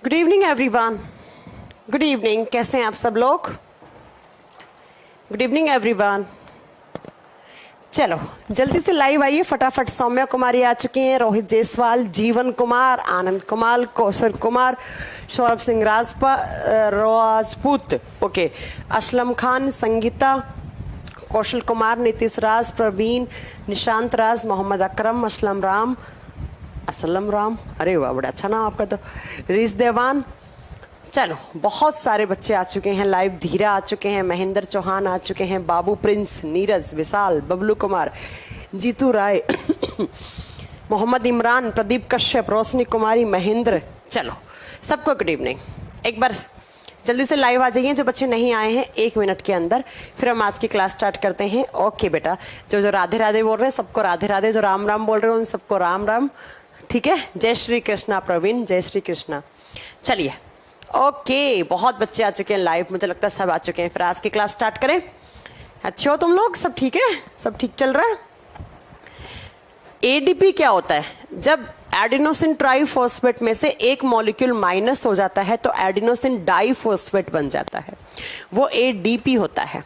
Good evening everyone. Good evening, कैसे हैं आप सब लोग? Good evening everyone. चलो जल्दी से लाइव आइए फटाफट। सौम्या कुमारी आ चुकी हैं, रोहित जायसवाल, जीवन कुमार, आनंद कुमार, कौशल कुमार, सौरभ सिंह राजपूत, ओके, असलम खान, संगीता, कौशल कुमार, नीतीश राज, प्रवीण, निशांत राज, मोहम्मद अकरम, असलम राम, अरे वाह बड़ा अच्छा नाम आपका तो, रीस देवान। चलो बहुत सारे बच्चे आ चुके हैं लाइव। धीरा आ चुके हैं, महेंद्र चौहान आ चुके हैं, बाबू प्रिंस, नीरज, विशाल, बबलू कुमार, जीतू राय, मोहम्मद इमरान, प्रदीप कश्यप, रोशनी कुमारी, महेंद्र। चलो सबको गुड इवनिंग। एक बार जल्दी से लाइव आ जाइए जो बच्चे नहीं आए हैं, 1 मिनट के अंदर, फिर हम आज की क्लास स्टार्ट करते हैं। ओके बेटा, जो राधे राधे बोल रहे हैं सबको राधे राधे, जो राम राम बोल रहे हैं उन सबको राम राम, ठीक है। जय श्री कृष्णा प्रवीण, जय श्री कृष्णा। चलिए ओके, बहुत बच्चे आ चुके हैं लाइव, मुझे लगता है सब आ चुके हैं। फिर आज की क्लास स्टार्ट करें। अच्छे हो तुम लोग? सब ठीक है? सब ठीक चल रहा है? एडीपी क्या होता है? जब एडिनोसिन ट्राइफॉस्फेट में से एक मॉलिक्यूल माइनस हो जाता है तो एडिनोसिन डाइफॉस्फेट बन जाता है, वो एडीपी होता है।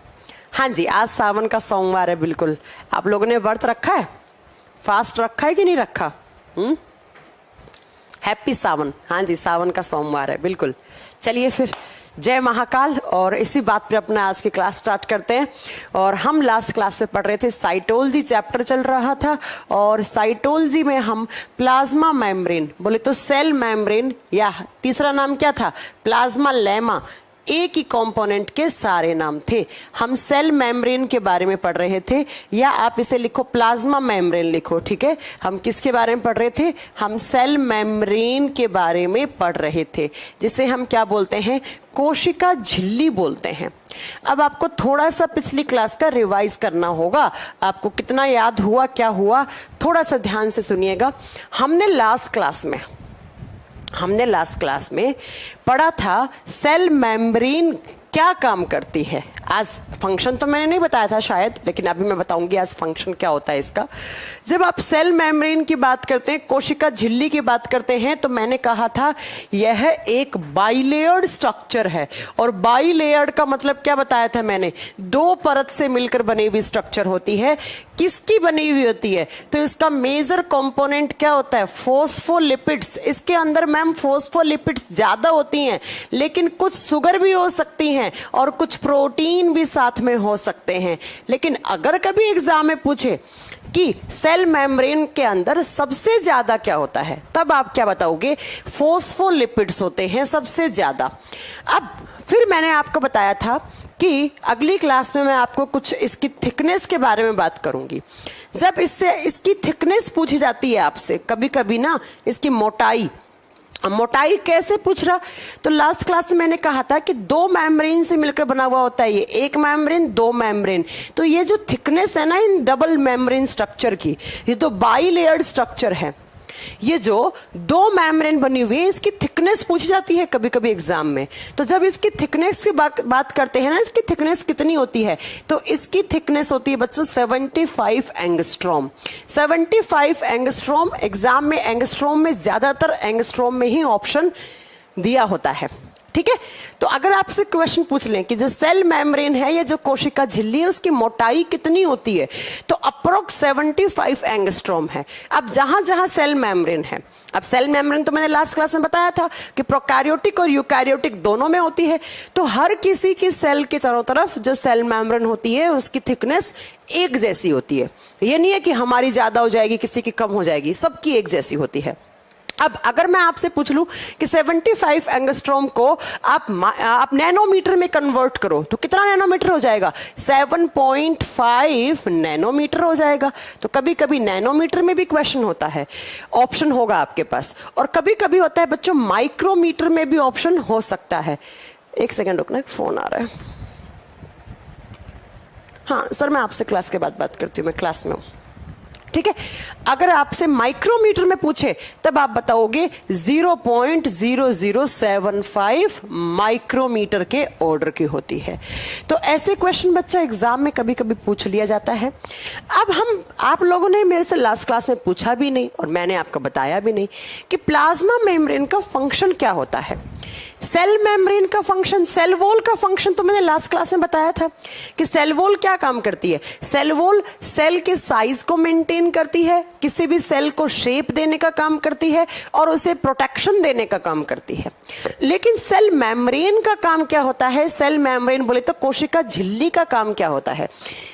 हाँ जी, आज सावन का सोमवार है। बिल्कुल, आप लोगों ने व्रत रखा है, फास्ट रखा है कि नहीं रखा? हैप्पी सावन। हाँ जी, सावन का सोमवार है, बिल्कुल। चलिए फिर जय महाकाल, और इसी बात पे अपना आज की क्लास स्टार्ट करते हैं। और हम लास्ट क्लास में पढ़ रहे थे, साइटोलॉजी चैप्टर चल रहा था, और साइटोलॉजी में हम प्लाज्मा मेम्ब्रेन, बोले तो सेल मेम्ब्रेन, या तीसरा नाम क्या था, प्लाज्मा लेमा, एक ही कंपोनेंट के सारे नाम थे। हम सेल मेम्ब्रेन के बारे में पढ़ रहे थे, या आप इसे लिखो प्लाज्मा मेम्ब्रेन लिखो, ठीक है। हम किसके बारे में पढ़ रहे थे? हम सेल मेम्ब्रेन के बारे में पढ़ रहे थे, जिसे हम क्या बोलते हैं, कोशिका झिल्ली बोलते हैं। अब आपको थोड़ा सा पिछली क्लास का रिवाइज करना होगा। आपको कितना याद हुआ, क्या हुआ, थोड़ा सा ध्यान से सुनिएगा। हमने लास्ट क्लास में पढ़ा था सेल मेम्ब्रेन क्या काम करती है। आज फंक्शन तो मैंने नहीं बताया था शायद, लेकिन अभी मैं बताऊंगी आज फंक्शन क्या होता है इसका। जब आप सेल मेम्ब्रेन की बात करते हैं, कोशिका झिल्ली की बात करते हैं, तो मैंने कहा था यह एक बाइलेयर्ड स्ट्रक्चर है। और बाइलेयर्ड का मतलब क्या बताया था मैंने? 2 परत से मिलकर बनी हुई स्ट्रक्चर होती है। किसकी बनी हुई होती है? तो इसका मेजर कंपोनेंट क्या होता है? फॉस्फोलिपिड्स। इसके अंदर मैम फॉस्फोलिपिड्स ज्यादा होती हैं, लेकिन कुछ शुगर भी हो सकती हैं और कुछ प्रोटीन भी साथ में हो सकते हैं। लेकिन अगर कभी एग्जाम में पूछे कि सेल मेम्ब्रेन के अंदर सबसे ज्यादा क्या होता है, तब आप क्या बताओगे? फॉस्फोलिपिड्स होते हैं सबसे ज्यादा। अब फिर मैंने आपको बताया था कि अगली क्लास में मैं आपको कुछ इसकी थिकनेस के बारे में बात करूंगी। जब इसकी थिकनेस पूछी जाती है आपसे कभी कभी ना, इसकी मोटाई कैसे पूछ रहा, तो लास्ट क्लास में मैंने कहा था कि 2 मेम्ब्रेन से मिलकर बना हुआ होता है ये, एक मेम्ब्रेन, 2 मेम्ब्रेन। तो ये जो थिकनेस है ना इन डबल मेम्ब्रेन स्ट्रक्चर की, ये तो बाइलेयर्ड स्ट्रक्चर है। ये जो 2 मेम्ब्रेन बनी हुई है, इसकी थिकनेस पूछी जाती है कभी कभी एग्जाम में। तो जब इसकी थिकनेस की बात करते हैं ना, इसकी थिकनेस कितनी होती है, तो इसकी थिकनेस होती है बच्चों 75 एंगस्ट्रॉम। 75 एंगस्ट्रॉम। एग्जाम में एंगस्ट्रॉम में, ज्यादातर एंगस्ट्रॉम में ही ऑप्शन दिया होता है, ठीक है। तो अगर आपसे क्वेश्चन पूछ लें कि जो सेल मेम्ब्रेन है, ये जो कोशिका झिल्ली है, उसकी मोटाई कितनी होती है, तो अप्रोक्स 75 एंगस्ट्रॉम है। अब जहां जहां सेल मेम्ब्रेन है, अब सेल मेम्ब्रेन तो मैंने लास्ट क्लास में बताया था कि प्रोकैरियोटिक और यूकैरियोटिक दोनों में होती है। तो हर किसी की सेल के चारों तरफ जो सेल मेम्ब्रेन होती है, उसकी थिकनेस एक जैसी होती है। ये नहीं है कि हमारी ज्यादा हो जाएगी, किसी की कम हो जाएगी, सबकी एक जैसी होती है। अब अगर मैं आपसे पूछ लूं कि 75 एंगस्ट्रॉम को आप नैनोमीटर में कन्वर्ट करो, तो कितना नैनोमीटर हो जाएगा? 7.5 नैनोमीटर हो जाएगा। तो कभी कभी नैनोमीटर में भी क्वेश्चन होता है, ऑप्शन होगा आपके पास। और कभी कभी होता है बच्चों माइक्रोमीटर में भी ऑप्शन हो सकता है। 1 सेकेंड रुकना, फोन आ रहा है। हाँ सर, मैं आपसे क्लास के बाद बात करती हूँ, मैं क्लास में हूँ। ठीक है। अगर आपसे माइक्रोमीटर में पूछे तब आप बताओगे 0.0075 माइक्रोमीटर के ऑर्डर की होती है। तो ऐसे क्वेश्चन बच्चा एग्जाम में कभी कभी पूछ लिया जाता है। अब आप लोगों ने मेरे से लास्ट क्लास में पूछा भी नहीं और मैंने आपको बताया भी नहीं कि प्लाज्मा मेम्ब्रेन का फंक्शन क्या होता है। सेल मेम्ब्रेन का फंक्शन, सेल वॉल का फंक्शन तो मैंने लास्ट क्लास में बताया था कि सेल वॉल क्या काम करती है। सेल वॉल सेल के साइज को मेंटेन करती है, किसी भी सेल को शेप देने का काम करती है और उसे प्रोटेक्शन देने का काम करती है। लेकिन सेल मेम्ब्रेन का काम क्या होता है? सेल मेम्ब्रेन बोले तो कोशिका झिल्ली का काम क्या होता है?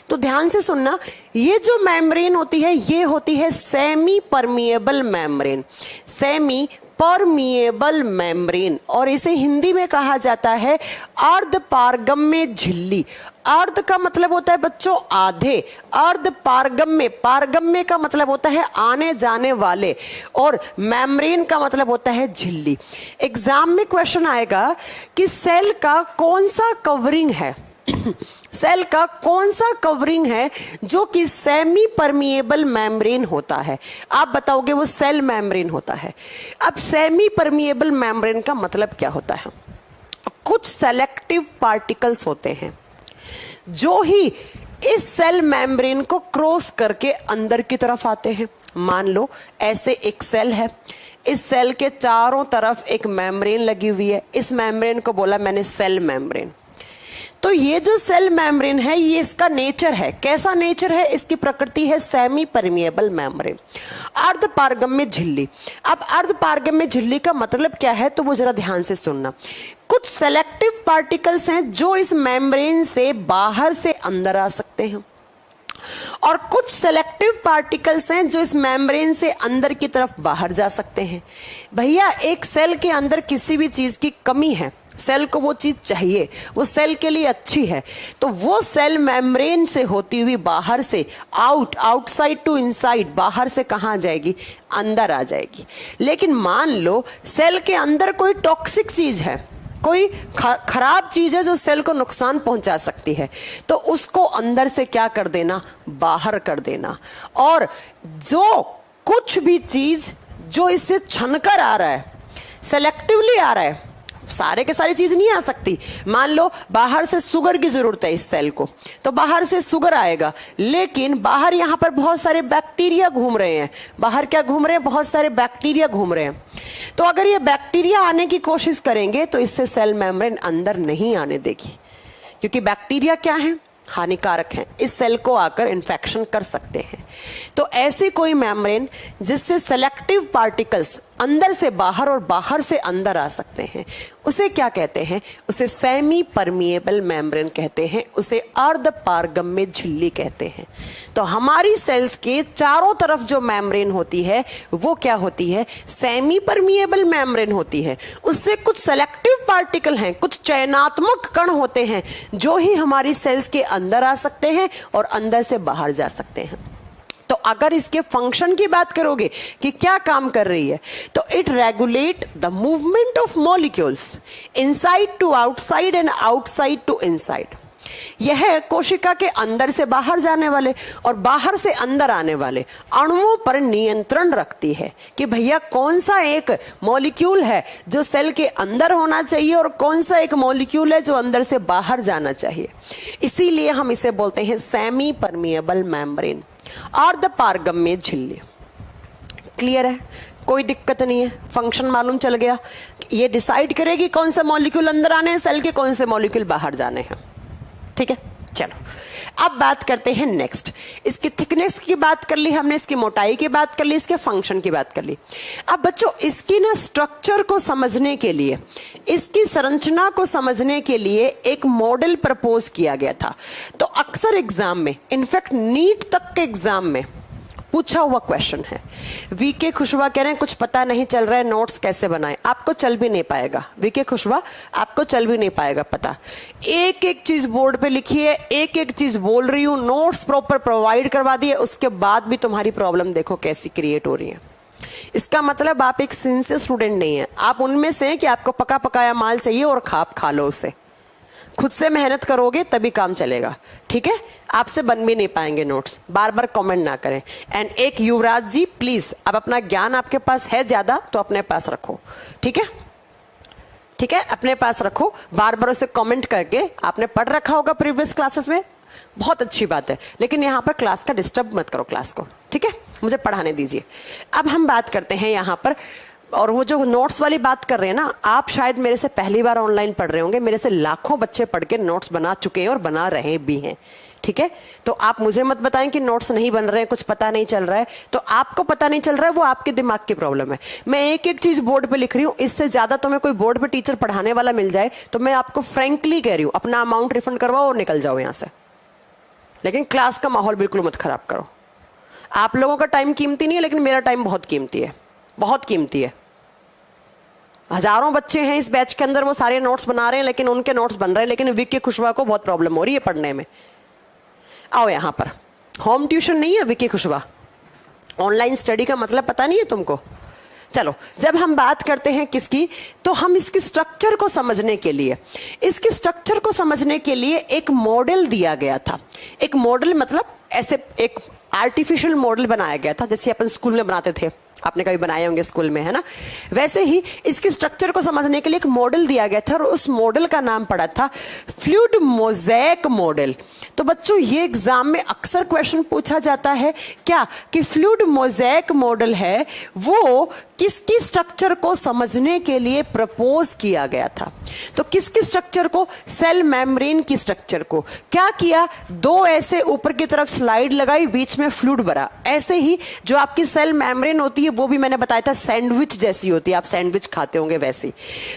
तो ध्यान से सुनना, ये जो मेम्ब्रेन होती है ये होती है semi permeable membrane, semi permeable membrane, और इसे हिंदी में कहा जाता है अर्ध पारगम्य झिल्ली। अर्ध का मतलब होता है बच्चों आधे, अर्ध पारगम्य, पारगम्य का मतलब होता है आने जाने वाले, और मेम्ब्रेन का मतलब होता है झिल्ली। एग्जाम में क्वेश्चन आएगा कि सेल का कौन सा कवरिंग है सेल का कौन सा कवरिंग है जो कि सेमी परमिएबल मेम्ब्रेन होता है। आप बताओगे वो सेल मेम्ब्रेन होता है। अब सेमी परमिएबल मेम्ब्रेन का मतलब क्या होता है? कुछ सेलेक्टिव पार्टिकल्स होते हैं जो ही इस सेल मेम्ब्रेन को क्रॉस करके अंदर की तरफ आते हैं। मान लो ऐसे एक सेल है, इस सेल के चारों तरफ एक मेम्ब्रेन लगी हुई है, इस मेम्ब्रेन को बोला मैंने सेल मेम्ब्रेन। तो ये जो सेल मेम्ब्रेन है ये इसका नेचर है, कैसा नेचर है? इसकी प्रकृति है सेमी परमिएबल मेम्ब्रेन, अर्ध पारगम्य झिल्ली। अब अर्ध पारगम्य झिल्ली का मतलब क्या है तो वो जरा ध्यान से सुनना। कुछ सेलेक्टिव पार्टिकल्स हैं जो इस मेम्ब्रेन से बाहर से अंदर आ सकते हैं और कुछ सेलेक्टिव पार्टिकल्स हैं जो इस मेम्ब्रेन से अंदर की तरफ बाहर जा सकते हैं। भैया एक सेल के अंदर किसी भी चीज की कमी है, सेल को वो चीज चाहिए, वो सेल के लिए अच्छी है, तो वो सेल मेम्ब्रेन से होती हुई बाहर से आउटसाइड टू इनसाइड, बाहर से कहां जाएगी? अंदर आ जाएगी। लेकिन मान लो सेल के अंदर कोई टॉक्सिक चीज है, कोई खराब चीज है जो सेल को नुकसान पहुंचा सकती है, तो उसको अंदर से क्या कर देना? बाहर कर देना। और जो कुछ भी चीज जो इससे छनकर आ रहा है, सेलेक्टिवली आ रहा है, सारे के सारी चीज नहीं आ सकती। मान लो बाहर से शुगर की जरूरत है इस सेल को, तो बाहर से शुगर आएगा, लेकिन बाहर यहां पर बहुत सारे बैक्टीरिया घूम रहे हैं। बाहर क्या घूम रहे हैं? बहुत सारे बैक्टीरिया घूम रहे हैं। तो अगर ये बैक्टीरिया आने की कोशिश करेंगे तो इससे सेल मेम्ब्रेन अंदर नहीं आने देगी, क्योंकि बैक्टीरिया क्या है? हानिकारक हैं, इस सेल को आकर इन्फेक्शन कर सकते हैं। तो ऐसी कोई मेम्ब्रेन जिससे सेलेक्टिव पार्टिकल्स अंदर से बाहर और बाहर से अंदर आ सकते हैं, उसे क्या कहते हैं? उसे सेमी परमिएबल मेम्ब्रेन कहते हैं, उसे अर्ध पारगम्य झिल्ली कहते हैं। तो हमारी सेल्स के चारों तरफ जो मेम्ब्रेन होती है वो क्या होती है? सेमी परमिएबल मेम्ब्रेन होती है। उससे कुछ सेलेक्टिव पार्टिकल हैं, कुछ चयनात्मक कण होते हैं जो ही हमारी सेल्स के अंदर आ सकते हैं और अंदर से बाहर जा सकते हैं। तो अगर इसके फंक्शन की बात करोगे कि क्या काम कर रही है, तो it regulate the movement of molecules inside to outside and outside to inside. यह कोशिका के अंदर से बाहर जाने वाले और बाहर से अंदर आने वाले अणुओं पर नियंत्रण रखती है कि भैया कौन सा एक मॉलिक्यूल है जो सेल के अंदर होना चाहिए और कौन सा एक मॉलिक्यूल है जो अंदर से बाहर जाना चाहिए। इसीलिए हम इसे बोलते हैं सेमी परमिएबल मेम्ब्रेन, अर्ध पारगम्य झिल्ली। क्लियर है? कोई दिक्कत नहीं है, फंक्शन मालूम चल गया। ये डिसाइड करेगी कौन से मॉलिक्यूल अंदर आने हैं सेल के, कौन से मॉलिक्यूल बाहर जाने हैं। ठीक है, चलो अब बात करते हैं नेक्स्ट। इसकी थिकनेस की बात कर ली हमने, इसकी मोटाई की बात कर ली, इसके फंक्शन की बात कर ली। अब बच्चों इसकी ना स्ट्रक्चर को समझने के लिए, इसकी संरचना को समझने के लिए एक मॉडल प्रपोज किया गया था। तो अक्सर एग्जाम में, इनफैक्ट नीट तक के एग्जाम में पूछा हुआ क्वेश्चन है। वीके खुशवा कह रहे हैं कुछ पता नहीं चल रहा है, नोट्स कैसे बनाएं? आपको चल भी नहीं पाएगा वीके खुशवा, आपको चल भी नहीं पाएगा पता। एक एक चीज बोर्ड पे लिखी है, एक एक चीज बोल रही हूं, नोट्स प्रॉपर प्रोवाइड करवा दिए, उसके बाद भी तुम्हारी प्रॉब्लम देखो कैसी क्रिएट हो रही है। इसका मतलब आप एक सिंसियर स्टूडेंट नहीं है, आप उनमें से हैं कि आपको पका पकाया माल चाहिए और खाप खा लो उसे। खुद से मेहनत करोगे तभी काम चलेगा, ठीक है? आपसे बन भी नहीं पाएंगे नोट्स, बार बार कमेंट ना करें। एंड एक युवराज जी प्लीज, अब अपना ज्ञान आपके पास है ज्यादा तो अपने पास रखो, ठीक है? ठीक है, अपने पास रखो, बार बार उसे कमेंट करके। आपने पढ़ रखा होगा प्रीवियस क्लासेस में, बहुत अच्छी बात है, लेकिन यहाँ पर क्लास का डिस्टर्ब मत करो क्लास को, ठीक है? मुझे पढ़ाने दीजिए। अब हम बात करते हैं यहाँ पर, और वो जो नोट्स वाली बात कर रहे हैं ना, आप शायद मेरे से पहली बार ऑनलाइन पढ़ रहे होंगे, मेरे से लाखों बच्चे पढ़ के नोट्स बना चुके हैं और बना रहे भी हैं, ठीक है? तो आप मुझे मत बताएं कि नोट्स नहीं बन रहे हैं, कुछ पता नहीं चल रहा है। तो आपको पता नहीं चल रहा है, वो आपके दिमाग की प्रॉब्लम है। मैं एक एक चीज बोर्ड पे लिख रही हूँ, इससे ज्यादा तुम्हें कोई बोर्ड पे टीचर पढ़ाने वाला मिल जाए तो मैं आपको फ्रेंकली कह रही हूँ, अपना अमाउंट रिफंड करवाओ और निकल जाओ यहाँ से। लेकिन क्लास का माहौल बिल्कुल मत खराब करो। आप लोगों का टाइम कीमती नहीं है, लेकिन मेरा टाइम बहुत कीमती है, बहुत कीमती है। हजारों बच्चे हैं इस बैच के अंदर, वो सारे नोट्स बना रहे हैं, लेकिन उनके नोट्स बन रहे हैं, लेकिन विक्की खुशवा को बहुत प्रॉब्लम हो रही है पढ़ने में। आओ यहां पर, होम ट्यूशन नहीं है विक्की खुशवा, ऑनलाइन स्टडी का मतलब पता नहीं है तुमको? चलो, जब हम बात करते हैं किसकी, तो हम इसकी स्ट्रक्चर को समझने के लिए, इसकी स्ट्रक्चर को समझने के लिए एक मॉडल दिया गया था। एक मॉडल मतलब ऐसे एक आर्टिफिशियल मॉडल बनाया गया था, जैसे अपन स्कूल में बनाते थे, आपने कभी बनाए होंगे स्कूल में, है ना? वैसे ही इसकी स्ट्रक्चर को समझने के लिए एक मॉडल दिया गया था, और उस मॉडल का नाम पड़ा था फ्लूइड मोज़ेक मॉडल। तो बच्चों, ये एग्जाम में अक्सर क्वेश्चन पूछा जाता है क्या, कि फ्लूइड मोज़ेक मॉडल है वो किसकी स्ट्रक्चर को समझने के लिए प्रपोज किया गया था? तो किसकी स्ट्रक्चर को? सेल मेम्ब्रेन की स्ट्रक्चर को। क्या किया, दो ऐसे ऊपर की तरफ स्लाइड लगाई, बीच में फ्लूइड भरा। ऐसे ही जो आपकी सेल मेम्ब्रेन होती है वो भी मैंने बताया था सैंडविच जैसी होती है, आप सैंडविच खाते होंगे वैसी।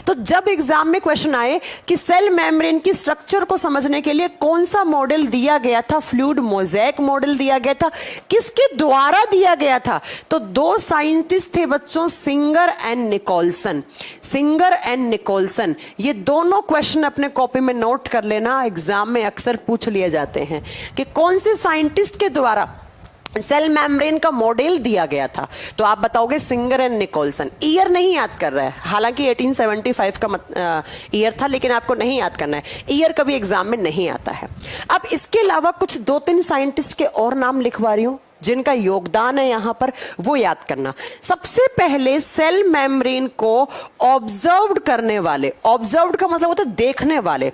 तो जब एग्जाम में क्वेश्चन आए कि सेल मेम्ब्रेन की स्ट्रक्चर को समझने के लिए कौन सा मॉडल दिया गया था, फ्लूइड मोज़ेक मॉडल दिया गया था, किसके द्वारा दिया गया था? तो दो साइंटिस्ट थे बच्चों, Singer and Nicolson. Singer and Nicolson, ये दोनों क्वेश्चन अपने कॉपी में नोट कर लेना, एग्जाम में अक्सर पूछ लिए जाते हैं कि कौन से साइंटिस्ट के द्वारा सेल मेम्ब्रेन का मॉडल दिया गया था। तो आप बताओगे सिंगर एंड निकोलसन। ईयर नहीं याद कर रहा है, हालांकि 1875 का ईयर था, लेकिन आपको नहीं याद करना है, ईयर कभी एग्जाम में नहीं आता है। अब इसके अलावा कुछ दो तीन साइंटिस्ट के और नाम लिखवा रही हूं जिनका योगदान है यहां पर, वो याद करना। सबसे पहले सेल मेम्ब्रेन को ऑब्जर्व्ड करने वाले, ऑब्जर्व्ड का मतलब होता है देखने वाले,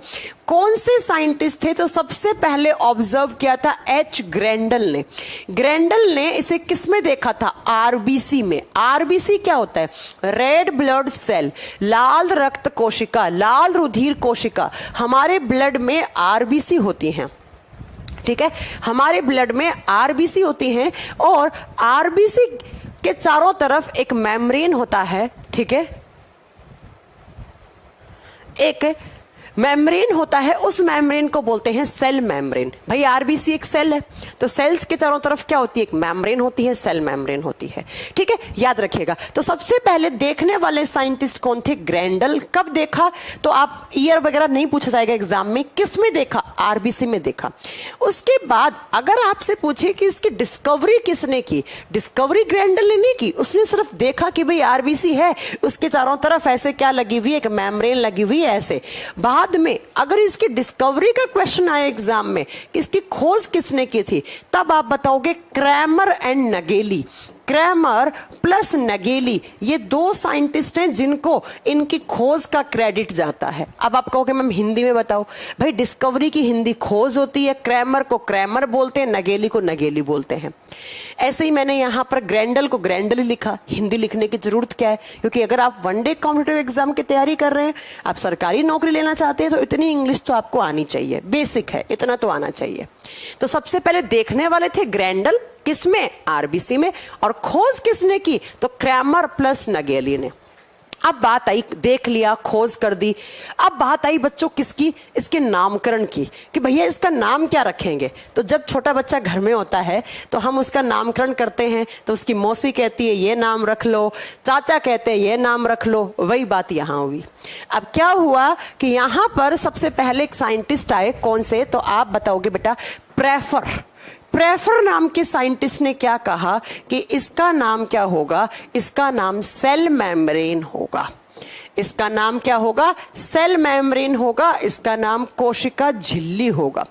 कौन से साइंटिस्ट थे? तो सबसे पहले ऑब्जर्व किया था एच ग्रेंडल ने। ग्रेंडल ने इसे किस में देखा था? आरबीसी में। आरबीसी क्या होता है? रेड ब्लड सेल, लाल रक्त कोशिका, लाल रुधिर कोशिका। हमारे ब्लड में आरबीसी होती हैं, ठीक है? हमारे ब्लड में आरबीसी होती हैं, और आरबीसी के चारों तरफ एक मेम्ब्रेन होता है, ठीक है? एक मेम्ब्रेन होता है, उस मेम्ब्रेन को बोलते हैं सेल मेम्ब्रेन। भाई आरबीसी एक सेल है, तो सेल्स के चारों तरफ क्या होती है? एक मेम्ब्रेन होती है, सेल मेम्ब्रेन होती है, ठीक है? याद रखिएगा। तो सबसे पहले देखने वाले साइंटिस्ट कौन थे? ग्रेंडल। कब देखा? तो आप ईयर वगैरह नहीं पूछा जाएगा एग्जाम में, किस में देखा? आरबीसी में देखा। उसके बाद अगर आपसे पूछे कि इसकी डिस्कवरी किसने की, डिस्कवरी ग्रेंडल ने नहीं की, उसने सिर्फ देखा कि भाई आरबीसी है, उसके चारों तरफ ऐसे क्या लगी हुई है? एक मेम्ब्रेन लगी हुई है ऐसे। बाद में अगर इसकी डिस्कवरी का क्वेश्चन आए एग्जाम में कि इसकी खोज किसने की थी, तब आप बताओगे क्रैमर एंड नगेली। क्रैमर प्लस नगेली, ये दो साइंटिस्ट हैं जिनको इनकी खोज का क्रेडिट जाता है। अब आप कहोगे मैम हिंदी में बताओ। भाई डिस्कवरी की हिंदी खोज होती है, क्रैमर को क्रैमर बोलते हैं, नगेली को नगेली बोलते हैं। ऐसे ही मैंने यहां पर ग्रेंडल को ग्रेंडल लिखा। हिंदी लिखने की जरूरत क्या है? क्योंकि अगर आप वनडे कॉम्पिटिटिव एग्जाम की तैयारी कर रहे हैं, आप सरकारी नौकरी लेना चाहते हैं, तो इतनी इंग्लिश तो आपको आनी चाहिए, बेसिक है, इतना तो आना चाहिए। तो सबसे पहले देखने वाले थे ग्रेंडल, किसमें? आरबीसी में। और खोज किसने की? तो क्रैमर प्लस नगेली ने। अब बात आई, देख लिया, खोज कर दी। अब बात आई बच्चों किसकी? इसके नामकरण की, कि भैया इसका नाम क्या रखेंगे। तो जब छोटा बच्चा घर में होता है तो हम उसका नामकरण करते हैं, तो उसकी मौसी कहती है ये नाम रख लो, चाचा कहते हैं ये नाम रख लो। वही बात यहां हुई। अब क्या हुआ कि यहां पर सबसे पहले एक साइंटिस्ट आए, कौन से? तो आप बताओगे बेटा प्रेफर। प्रेफर नाम के साइंटिस्ट ने क्या कहा कि इसका नाम क्या होगा? इसका नाम सेल मेम्ब्रेन होगा। इसका नाम क्या होगा? सेल मेम्ब्रेन होगा, इसका नाम कोशिका झिल्ली होगा।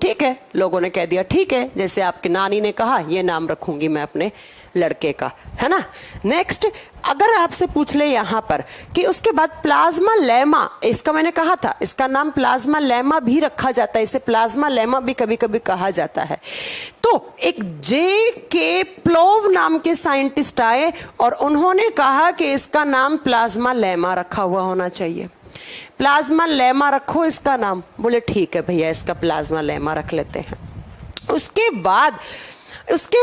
ठीक है, लोगों ने कह दिया ठीक है, जैसे आपकी नानी ने कहा ये नाम रखूंगी मैं अपने लड़के का, है ना। नेक्स्ट, अगर आपसे पूछ ले यहां पर कि उसके बाद प्लाज्मा लेमा, इसका मैंने कहा था इसका नाम प्लाज्मा लेमा भी रखा जाता है, इसे प्लाज्मा लेमा भी कभी कभी कहा जाता है। तो एक J.K. प्लोव नाम के साइंटिस्ट आए और उन्होंने कहा कि इसका नाम प्लाज्मा लेमा रखा हुआ होना चाहिए। प्लाज्मा लेमा रखो इसका नाम। बोले ठीक है भैया, इसका प्लाज्मा लेमा रख लेते हैं। उसके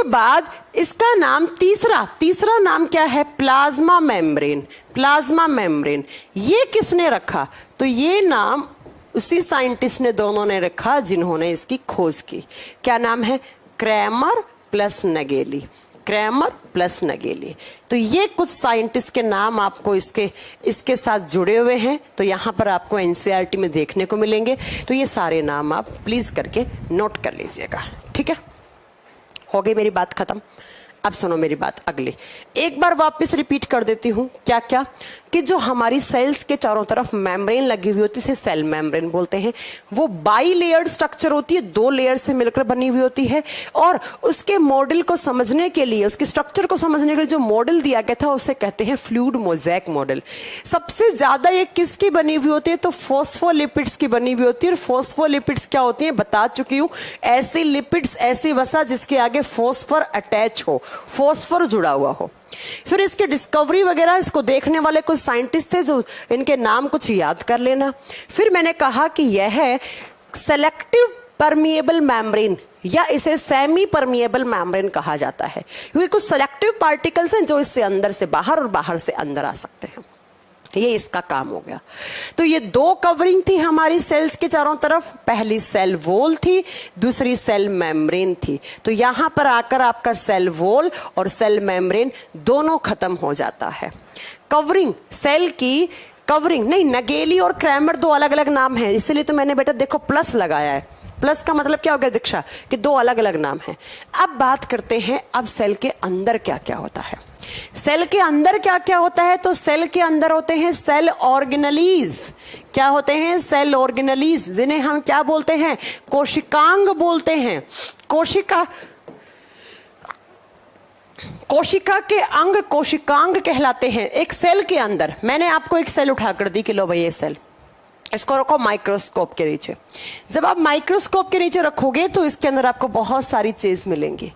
बाद इसका नाम तीसरा नाम क्या है? Plasma membrane. प्लाज्मा मेम्ब्रेन ये किसने रखा? तो ये नाम उसी साइंटिस्ट ने, दोनों ने रखा जिन्होंने इसकी खोज की। क्या नाम है? Kramer plus Nageli. Kramer plus Nageli. तो ये कुछ साइंटिस्ट के नाम आपको इसके साथ जुड़े हुए हैं, तो यहां पर आपको एनसीईआरटी में देखने को मिलेंगे। तो ये सारे नाम आप प्लीज करके नोट कर लीजिएगा। ठीक है, हो गई मेरी बात खत्म। अब सुनो मेरी बात अगली, एक बार वापस रिपीट कर देती हूं। क्या क्या? कि जो हमारी सेल्स के चारों तरफ मेम्ब्रेन लगी हुई होती है, सेल मेम्ब्रेन बोलते हैं, वो बाई लेयर्ड स्ट्रक्चर होती है, 2 लेयर से मिलकर बनी हुई होती है। और उसके मॉडल को समझने के लिए, उसके स्ट्रक्चर को समझने के लिए जो मॉडल दिया गया था उसे कहते हैं फ्लूइड मोज़ेक मॉडल। सबसे ज्यादा ये किसकी बनी हुई होती है? तो फॉस्फोलिपिड्स की बनी हुई होती है। और फॉस्फोलिपिड्स क्या होती है बता चुकी हूं, ऐसी लिपिड्स, ऐसी वसा जिसके आगे फॉस्फर अटैच हो, फॉस्फर जुड़ा हुआ हो। फिर इसकी डिस्कवरी वगैरह, इसको देखने वाले कुछ साइंटिस्ट थे, जो इनके नाम कुछ याद कर लेना। फिर मैंने कहा कि यह है सेलेक्टिव परमिएबल मेम्ब्रेन, या इसे सेमी परमिएबल मेम्ब्रेन कहा जाता है, क्योंकि कुछ सेलेक्टिव पार्टिकल्स हैं जो इससे अंदर से बाहर और बाहर से अंदर आ सकते हैं। ये इसका काम हो गया। तो ये 2 कवरिंग थी हमारी सेल्स के चारों तरफ। पहली सेल वॉल थी, दूसरी सेल मेम्ब्रेन थी। तो यहां पर आकर आपका सेल वॉल और सेल मेम्ब्रेन दोनों खत्म हो जाता है। कवरिंग, सेल की कवरिंग नहीं, नगेली और क्रैमर 2 अलग अलग नाम हैं, इसलिए तो मैंने बेटा देखो प्लस लगाया है। प्लस का मतलब क्या हो गया दीक्षा? कि 2 अलग अलग नाम हैं। अब बात करते हैं अब सेल के अंदर क्या क्या होता है। सेल के अंदर क्या क्या होता है? तो सेल के अंदर होते हैं सेल ऑर्गेनलीज। क्या होते हैं? सेल ऑर्गेनलीज, जिन्हें हम क्या बोलते हैं? कोशिकांग बोलते हैं। कोशिका के अंग कोशिकांग कहलाते हैं। एक सेल के अंदर, मैंने आपको एक सेल उठाकर दी कि लो भाई ये सेल, इसको रखो माइक्रोस्कोप के नीचे। जब आप माइक्रोस्कोप के नीचे रखोगे तो इसके अंदर आपको बहुत सारी चीज मिलेंगी।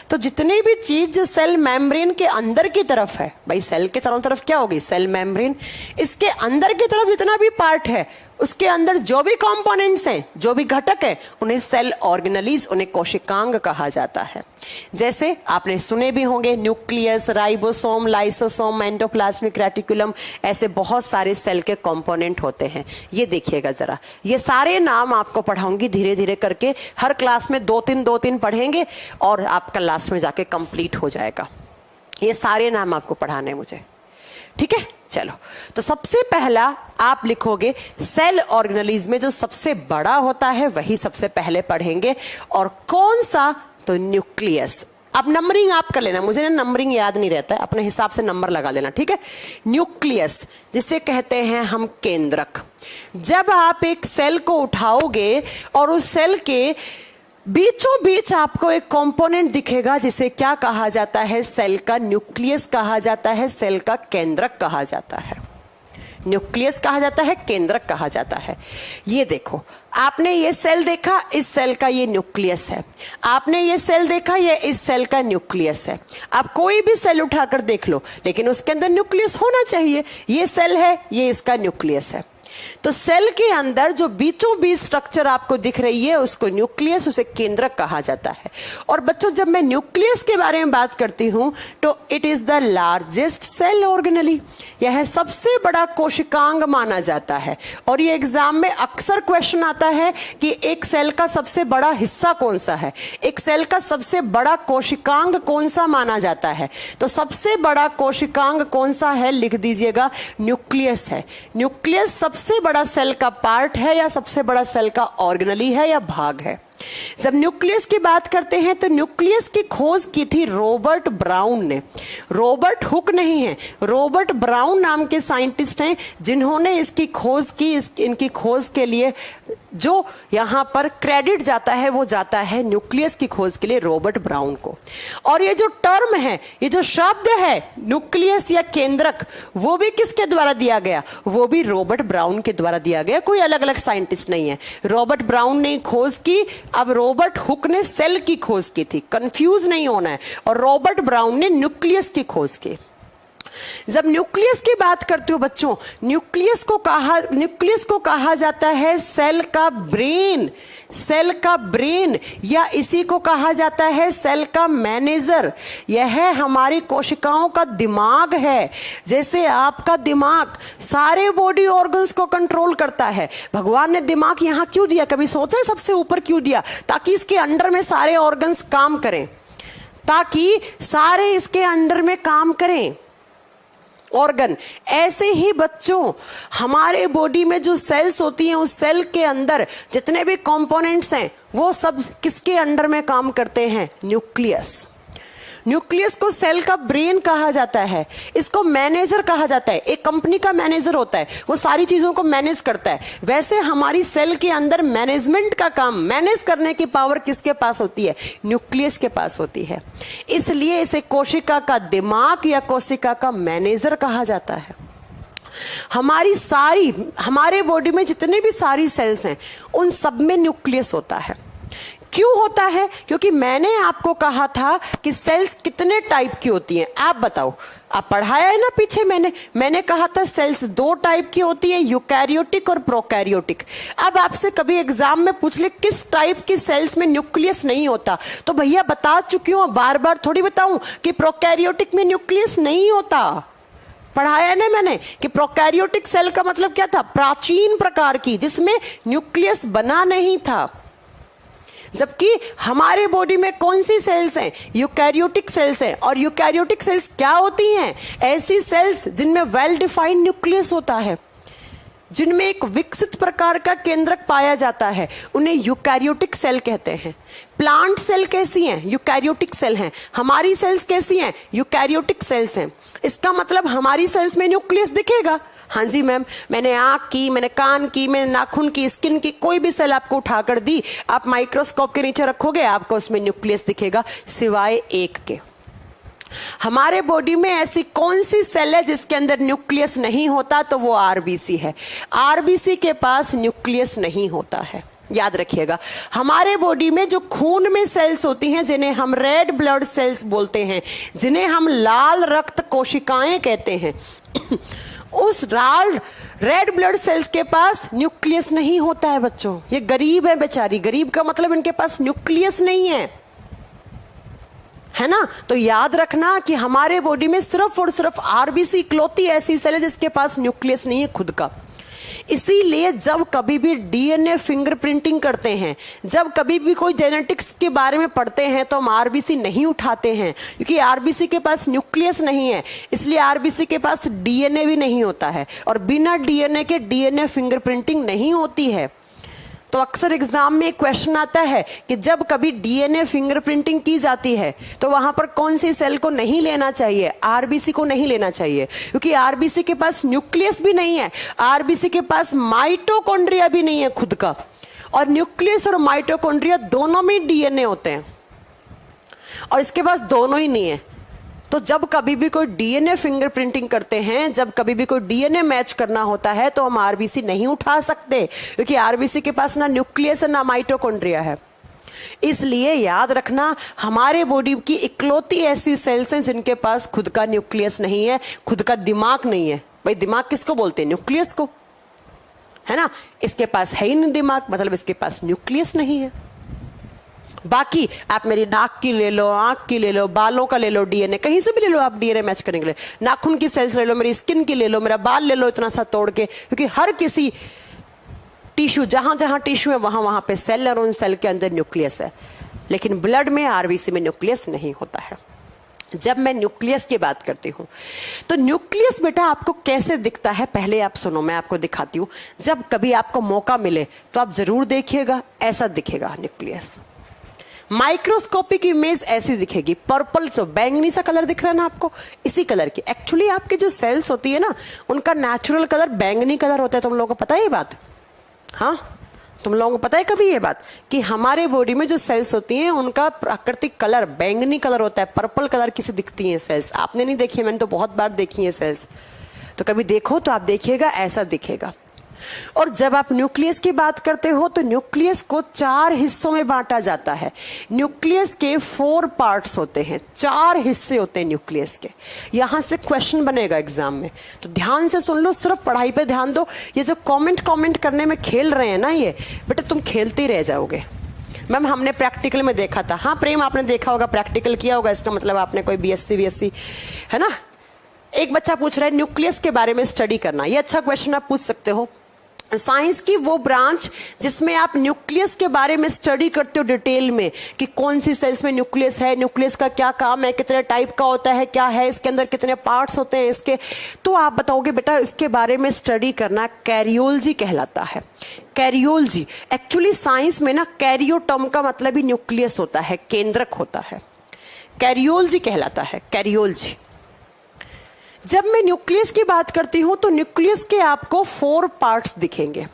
तो जितनी भी चीज जो सेल मेम्ब्रेन के अंदर की तरफ है, भाई सेल के चारों तरफ क्या होगी? Cell membrane. इसके अंदर की तरफ जितना भी पार्ट है, उसके अंदर जो भी कंपोनेंट्स हैं, जो भी घटक है, उन्हें सेल ऑर्गेनलीज, उन्हें कोशिकांग कहा जाता है। जैसे आपने सुने भी होंगे nucleus, ribosome, lysosome, endoplasmic reticulum, ऐसे बहुत सारे सेल के कंपोनेंट होते हैं। ये देखिएगा जरा, ये सारे नाम आपको पढ़ाऊंगी धीरे धीरे करके। हर क्लास में 2-3 पढ़ेंगे और आपका लास्ट में जाके कंप्लीट हो जाएगा। ये सारे नाम आपको पढ़ाने मुझे, ठीक है। चलो, तो सबसे पहला आप लिखोगे सेल ऑर्गेनलीज में जो सबसे बड़ा होता है वही सबसे पहले पढ़ेंगे। और कौन सा? तो न्यूक्लियस। अब नंबरिंग आप कर लेना, मुझे ना नंबरिंग याद नहीं रहता है, अपने हिसाब से नंबर लगा देना, ठीक है। न्यूक्लियस जिसे कहते हैं हम केंद्रक। जब आप एक सेल को उठाओगे और उस सेल के बीचों बीच आपको एक कंपोनेंट दिखेगा जिसे क्या कहा जाता है? सेल का न्यूक्लियस कहा जाता है, सेल का केंद्रक कहा जाता है। न्यूक्लियस कहा जाता है, केंद्रक कहा जाता है। ये देखो, आपने ये सेल देखा, इस सेल का ये न्यूक्लियस है। आपने ये सेल देखा, ये इस सेल का न्यूक्लियस है। आप कोई भी सेल उठाकर देख लो, लेकिन उसके अंदर न्यूक्लियस होना चाहिए। ये सेल है, ये इसका न्यूक्लियस है। तो सेल के अंदर जो बीचों बीच स्ट्रक्चर आपको दिख रही है उसको न्यूक्लियस, उसे केंद्रक कहा जाता है। और बच्चों, जब मैं न्यूक्लियस के बारे में बात करती हूं तो it is the largest cell organelle, यह सबसे बड़ा कोशिकांग माना जाता है। और ये एग्जाम में अक्सर क्वेश्चन आता है कि एक सेल का सबसे बड़ा हिस्सा कौन सा है, एक सेल का सबसे बड़ा कोशिकांग कौन सा माना जाता है। तो सबसे बड़ा कोशिकांग कौन सा है? लिख दीजिएगा, न्यूक्लियस है। न्यूक्लियस सबसे बड़ा सेल का पार्ट है या सबसे बड़ा सेल का ऑर्गेनली है या भाग है? जब न्यूक्लियस की बात करते हैं तो न्यूक्लियस की खोज की थी रॉबर्ट ब्राउन ने। रॉबर्ट हुक नहीं है, रॉबर्ट ब्राउन नाम के साइंटिस्ट हैं जिन्होंने इसकी खोज की। इनकी खोज के लिए जो यहां पर क्रेडिट जाता है वो जाता है न्यूक्लियस की खोज के लिए रॉबर्ट ब्राउन को। और ये जो टर्म है, ये जो शब्द है न्यूक्लियस या केंद्रक, वो भी किसके द्वारा दिया गया? वो भी रॉबर्ट ब्राउन के द्वारा दिया गया, कोई अलग अलग साइंटिस्ट नहीं है। रॉबर्ट ब्राउन ने खोज की, अब रॉबर्ट हुक ने सेल की खोज की थी, कंफ्यूज नहीं होना है, और रॉबर्ट ब्राउन ने न्यूक्लियस की खोज की। जब न्यूक्लियस की बात करते हो बच्चों, न्यूक्लियस को कहा जाता है सेल का ब्रेन। सेल का ब्रेन, या इसी को कहा जाता है सेल का मैनेजर। यह हमारी कोशिकाओं का दिमाग है। जैसे आपका दिमाग सारे बॉडी ऑर्गन्स को कंट्रोल करता है। भगवान ने दिमाग यहां क्यों दिया? कभी सोचा है सबसे ऊपर क्यों दिया? ताकि इसके अंडर में सारे ऑर्गन्स काम करें, ताकि सारे इसके अंडर में काम करें ऑर्गन। ऐसे ही बच्चों, हमारे बॉडी में जो सेल्स होती हैं, उस सेल के अंदर जितने भी कंपोनेंट्स हैं वो सब किसके अंडर में काम करते हैं? न्यूक्लियस। न्यूक्लियस को सेल का ब्रेन कहा जाता है, इसको मैनेजर कहा जाता है। एक कंपनी का मैनेजर होता है, वो सारी चीजों को मैनेज करता है। वैसे हमारी सेल के अंदर मैनेजमेंट का काम, मैनेज करने की पावर किसके पास होती है? न्यूक्लियस के पास होती है। इसलिए इसे कोशिका का दिमाग या कोशिका का मैनेजर कहा जाता है। हमारे बॉडी में जितने भी सारी सेल्स हैं, उन सब में न्यूक्लियस होता है। क्यों होता है? क्योंकि मैंने आपको कहा था कि सेल्स कितने टाइप की होती हैं। आप बताओ, आप पढ़ाया है ना पीछे, मैंने कहा था सेल्स 2 टाइप की होती है, यूकैरियोटिक और प्रोकैरियोटिक। अब आपसे कभी एग्जाम में पूछ ले किस टाइप की सेल्स में न्यूक्लियस नहीं होता, तो भैया बता चुकी हूं, बार बार थोड़ी बताऊं कि प्रोकैरियोटिक में न्यूक्लियस नहीं होता। पढ़ाया ना मैंने कि प्रोकैरियोटिक सेल का मतलब क्या था? प्राचीन प्रकार की, जिसमें न्यूक्लियस बना नहीं था। जबकि हमारे बॉडी में कौन सी सेल्स हैं? यूकैरियोटिक सेल्स हैं। और यूकैरियोटिक सेल्स क्या होती हैं? ऐसी सेल्स जिनमें वेल डिफाइंड न्यूक्लियस होता है, जिनमें एक विकसित प्रकार का केंद्रक पाया जाता है, उन्हें यूकैरियोटिक सेल कहते हैं। प्लांट सेल कैसी हैं? यूकैरियोटिक सेल हैं। हमारी सेल्स कैसी हैं? यूकैरियोटिक सेल्स हैं। इसका मतलब हमारी सेल्स में न्यूक्लियस दिखेगा। हाँ जी मैम, मैंने आंख की, मैंने कान की, मैंने नाखून की, स्किन की, कोई भी सेल आपको उठाकर दी, आप माइक्रोस्कोप के नीचे रखोगे, आपको उसमें न्यूक्लियस दिखेगा, सिवाय एक के। हमारे बॉडी में ऐसी कौन सी सेल है जिसके अंदर न्यूक्लियस नहीं होता? तो वो आरबीसी है। आरबीसी के पास न्यूक्लियस नहीं होता है। याद रखिएगा, हमारे बॉडी में जो खून में सेल्स होती हैं, जिन्हें हम रेड ब्लड सेल्स बोलते हैं, जिन्हें हम लाल रक्त कोशिकाएं कहते हैं, उस रेड ब्लड सेल्स के पास न्यूक्लियस नहीं होता है बच्चों। ये गरीब है बेचारी। गरीब का मतलब इनके पास न्यूक्लियस नहीं है ना। तो याद रखना कि हमारे बॉडी में सिर्फ और सिर्फ आरबीसी इकलौती ऐसी सेल है जिसके पास न्यूक्लियस नहीं है खुद का। इसीलिए जब कभी भी डीएनए फिंगरप्रिंटिंग करते हैं, जब कभी भी कोई जेनेटिक्स के बारे में पढ़ते हैं, तो हम आरबीसी नहीं उठाते हैं, क्योंकि आरबीसी के पास न्यूक्लियस नहीं है। इसलिए आरबीसी के पास डीएनए भी नहीं होता है, और बिना डीएनए के डीएनए फिंगरप्रिंटिंग नहीं होती है। तो अक्सर एग्जाम में एक क्वेश्चन आता है कि जब कभी डीएनए फिंगरप्रिंटिंग की जाती है तो वहां पर कौन सी सेल को नहीं लेना चाहिए? आरबीसी को नहीं लेना चाहिए, क्योंकि आरबीसी के पास न्यूक्लियस भी नहीं है, आरबीसी के पास माइटोकॉन्ड्रिया भी नहीं है खुद का। और न्यूक्लियस और माइटोकॉन्ड्रिया दोनों में डीएनए होते हैं, और इसके पास दोनों ही नहीं है। तो जब कभी भी कोई डीएनए फिंगरप्रिंटिंग करते हैं, जब कभी भी कोई डीएनए मैच करना होता है, तो हम आरबीसी नहीं उठा सकते, क्योंकि आरबीसी के पास ना न्यूक्लियस है ना माइटोकॉन्ड्रिया है। इसलिए याद रखना, हमारे बॉडी की इकलौती ऐसी सेल्स हैं जिनके पास खुद का न्यूक्लियस नहीं है, खुद का दिमाग नहीं है। भाई दिमाग किसको बोलते हैं? न्यूक्लियस को, है ना। इसके पास है ही नहीं दिमाग, मतलब इसके पास न्यूक्लियस नहीं है। बाकी आप मेरी नाक की ले लो, आंख की ले लो, बालों का ले लो, डीएनए कहीं से भी ले लो आप डीएनए मैच करने के लिए। नाखून की सेल्स ले लो, मेरी स्किन की ले लो, मेरा बाल ले लो इतना सा तोड़ के, क्योंकि हर किसी टिश्यू, जहां जहां टिश्यू है वहां वहां पे सेल, और उन सेल के अंदर न्यूक्लियस है। लेकिन ब्लड में, आरबीसी में न्यूक्लियस नहीं होता है। जब मैं न्यूक्लियस की बात करती हूं, तो न्यूक्लियस बेटा आपको कैसे दिखता है, पहले आप सुनो, मैं आपको दिखाती हूं। जब कभी आपको मौका मिले तो आप जरूर देखिएगा, ऐसा दिखेगा न्यूक्लियस। माइक्रोस्कोपिक इमेज ऐसी दिखेगी, पर्पल, तो बैंगनी सा कलर दिख रहा है ना आपको, इसी कलर की। एक्चुअली आपकी जो सेल्स होती है ना, उनका नेचुरल कलर बैंगनी कलर होता है। तुम लोगों को पता है ये बात? हाँ, तुम लोगों को पता है कभी ये बात कि हमारे बॉडी में जो सेल्स होती हैं उनका प्राकृतिक कलर बैंगनी कलर होता है, पर्पल कलर की से दिखती हैं सेल्स। आपने नहीं देखी, मैंने तो बहुत बार देखी है सेल्स, तो कभी देखो तो आप देखिएगा ऐसा दिखेगा। और जब आप न्यूक्लियस की बात करते हो तो न्यूक्लियस को 4 हिस्सों में बांटा जाता है। न्यूक्लियस के 4 पार्ट्स होते हैं, 4 हिस्से होते हैं न्यूक्लियस के। यहां से क्वेश्चन बनेगा एग्जाम में, तो ध्यान से सुन लो, सिर्फ पढ़ाई पे ध्यान दो। ये जो कमेंट करने में खेल रहे हैं ना, ये बेटा तुम खेलते ही रह जाओगे। मैम हमने प्रैक्टिकल में देखा था। हाँ प्रेम, आपने देखा होगा, प्रैक्टिकल किया होगा, इसका मतलब आपने कोई बीएससी है ना। एक बच्चा पूछ रहा है न्यूक्लियस के बारे में स्टडी करना, ये अच्छा क्वेश्चन आप पूछ सकते हो। साइंस की वो ब्रांच जिसमें आप न्यूक्लियस के बारे में स्टडी करते हो डिटेल में, कि कौन सी सेल्स में न्यूक्लियस है, न्यूक्लियस का क्या काम है, कितने टाइप का होता है, क्या है इसके अंदर, कितने पार्ट्स होते हैं इसके, तो आप बताओगे बेटा इसके बारे में स्टडी करना कैरियोलॉजी कहलाता है। कैरियोलॉजी एक्चुअली साइंस में ना, कैरियो टर्म का मतलब ही न्यूक्लियस होता है, केंद्रक होता है, कैरियोलॉजी कहलाता है, कैरियोलॉजी। जब मैं न्यूक्लियस की बात करती हूं तो न्यूक्लियस के आपको 4 पार्ट्स दिखेंगे।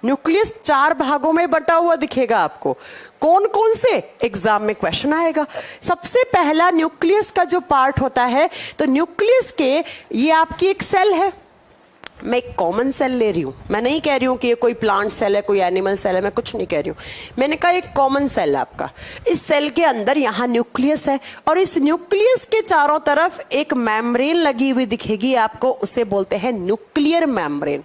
न्यूक्लियस 4 भागों में बटा हुआ दिखेगा आपको। कौन कौन से? एग्जाम में क्वेश्चन आएगा। सबसे पहला न्यूक्लियस का जो पार्ट होता है, तो न्यूक्लियस के ये आपकी एक सेल है। मैं एक कॉमन सेल ले रही हूं, मैं नहीं कह रही हूं कि ये कोई प्लांट सेल है, कोई एनिमल सेल है, मैं कुछ नहीं कह रही हूं। मैंने कहा एक कॉमन सेल है आपका। इस सेल के अंदर यहां न्यूक्लियस है, और इस न्यूक्लियस के चारों तरफ एक मेम्ब्रेन लगी हुई दिखेगी आपको, उसे बोलते हैं न्यूक्लियर मेम्ब्रेन।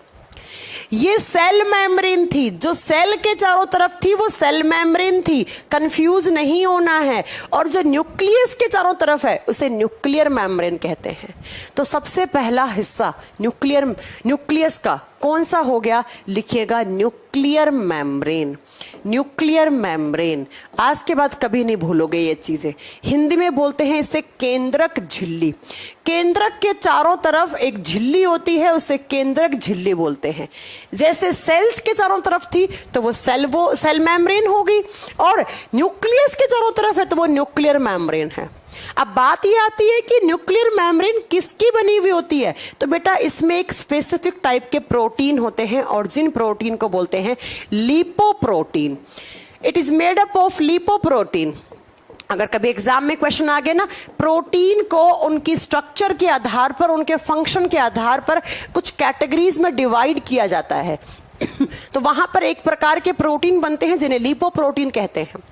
ये सेल मेम्ब्रेन थी, जो सेल के चारों तरफ थी वो सेल मेम्ब्रेन थी, कंफ्यूज नहीं होना है। और जो न्यूक्लियस के चारों तरफ है उसे न्यूक्लियर मेम्ब्रेन कहते हैं। तो सबसे पहला हिस्सा न्यूक्लियस का कौन सा हो गया? लिखिएगा न्यूक्लियर मेम्ब्रेन। न्यूक्लियर मेम्ब्रेन, आज के बाद कभी नहीं भूलोगे ये चीजें। हिंदी में बोलते हैं इसे केंद्रक झिल्ली। केंद्रक के चारों तरफ एक झिल्ली होती है, उसे केंद्रक झिल्ली बोलते हैं। जैसे सेल्स के चारों तरफ थी तो वो सेल मेम्ब्रेन होगी, और न्यूक्लियस के चारों तरफ है तो वो न्यूक्लियर मेम्ब्रेन है। अब बात ये आती है कि न्यूक्लियर मेम्ब्रेन किसकी बनी हुई होती है? तो बेटा इसमें एक स्पेसिफिक टाइप के प्रोटीन होते हैं, और जिन प्रोटीन को बोलते हैं lipoprotein. It is made up of lipoprotein. अगर कभी एग्जाम में क्वेश्चन आ गया ना, प्रोटीन को उनकी स्ट्रक्चर के आधार पर, उनके फंक्शन के आधार पर कुछ कैटेगरीज में डिवाइड किया जाता है तो वहां पर एक प्रकार के प्रोटीन बनते हैं जिन्हें लिपोप्रोटीन कहते हैं।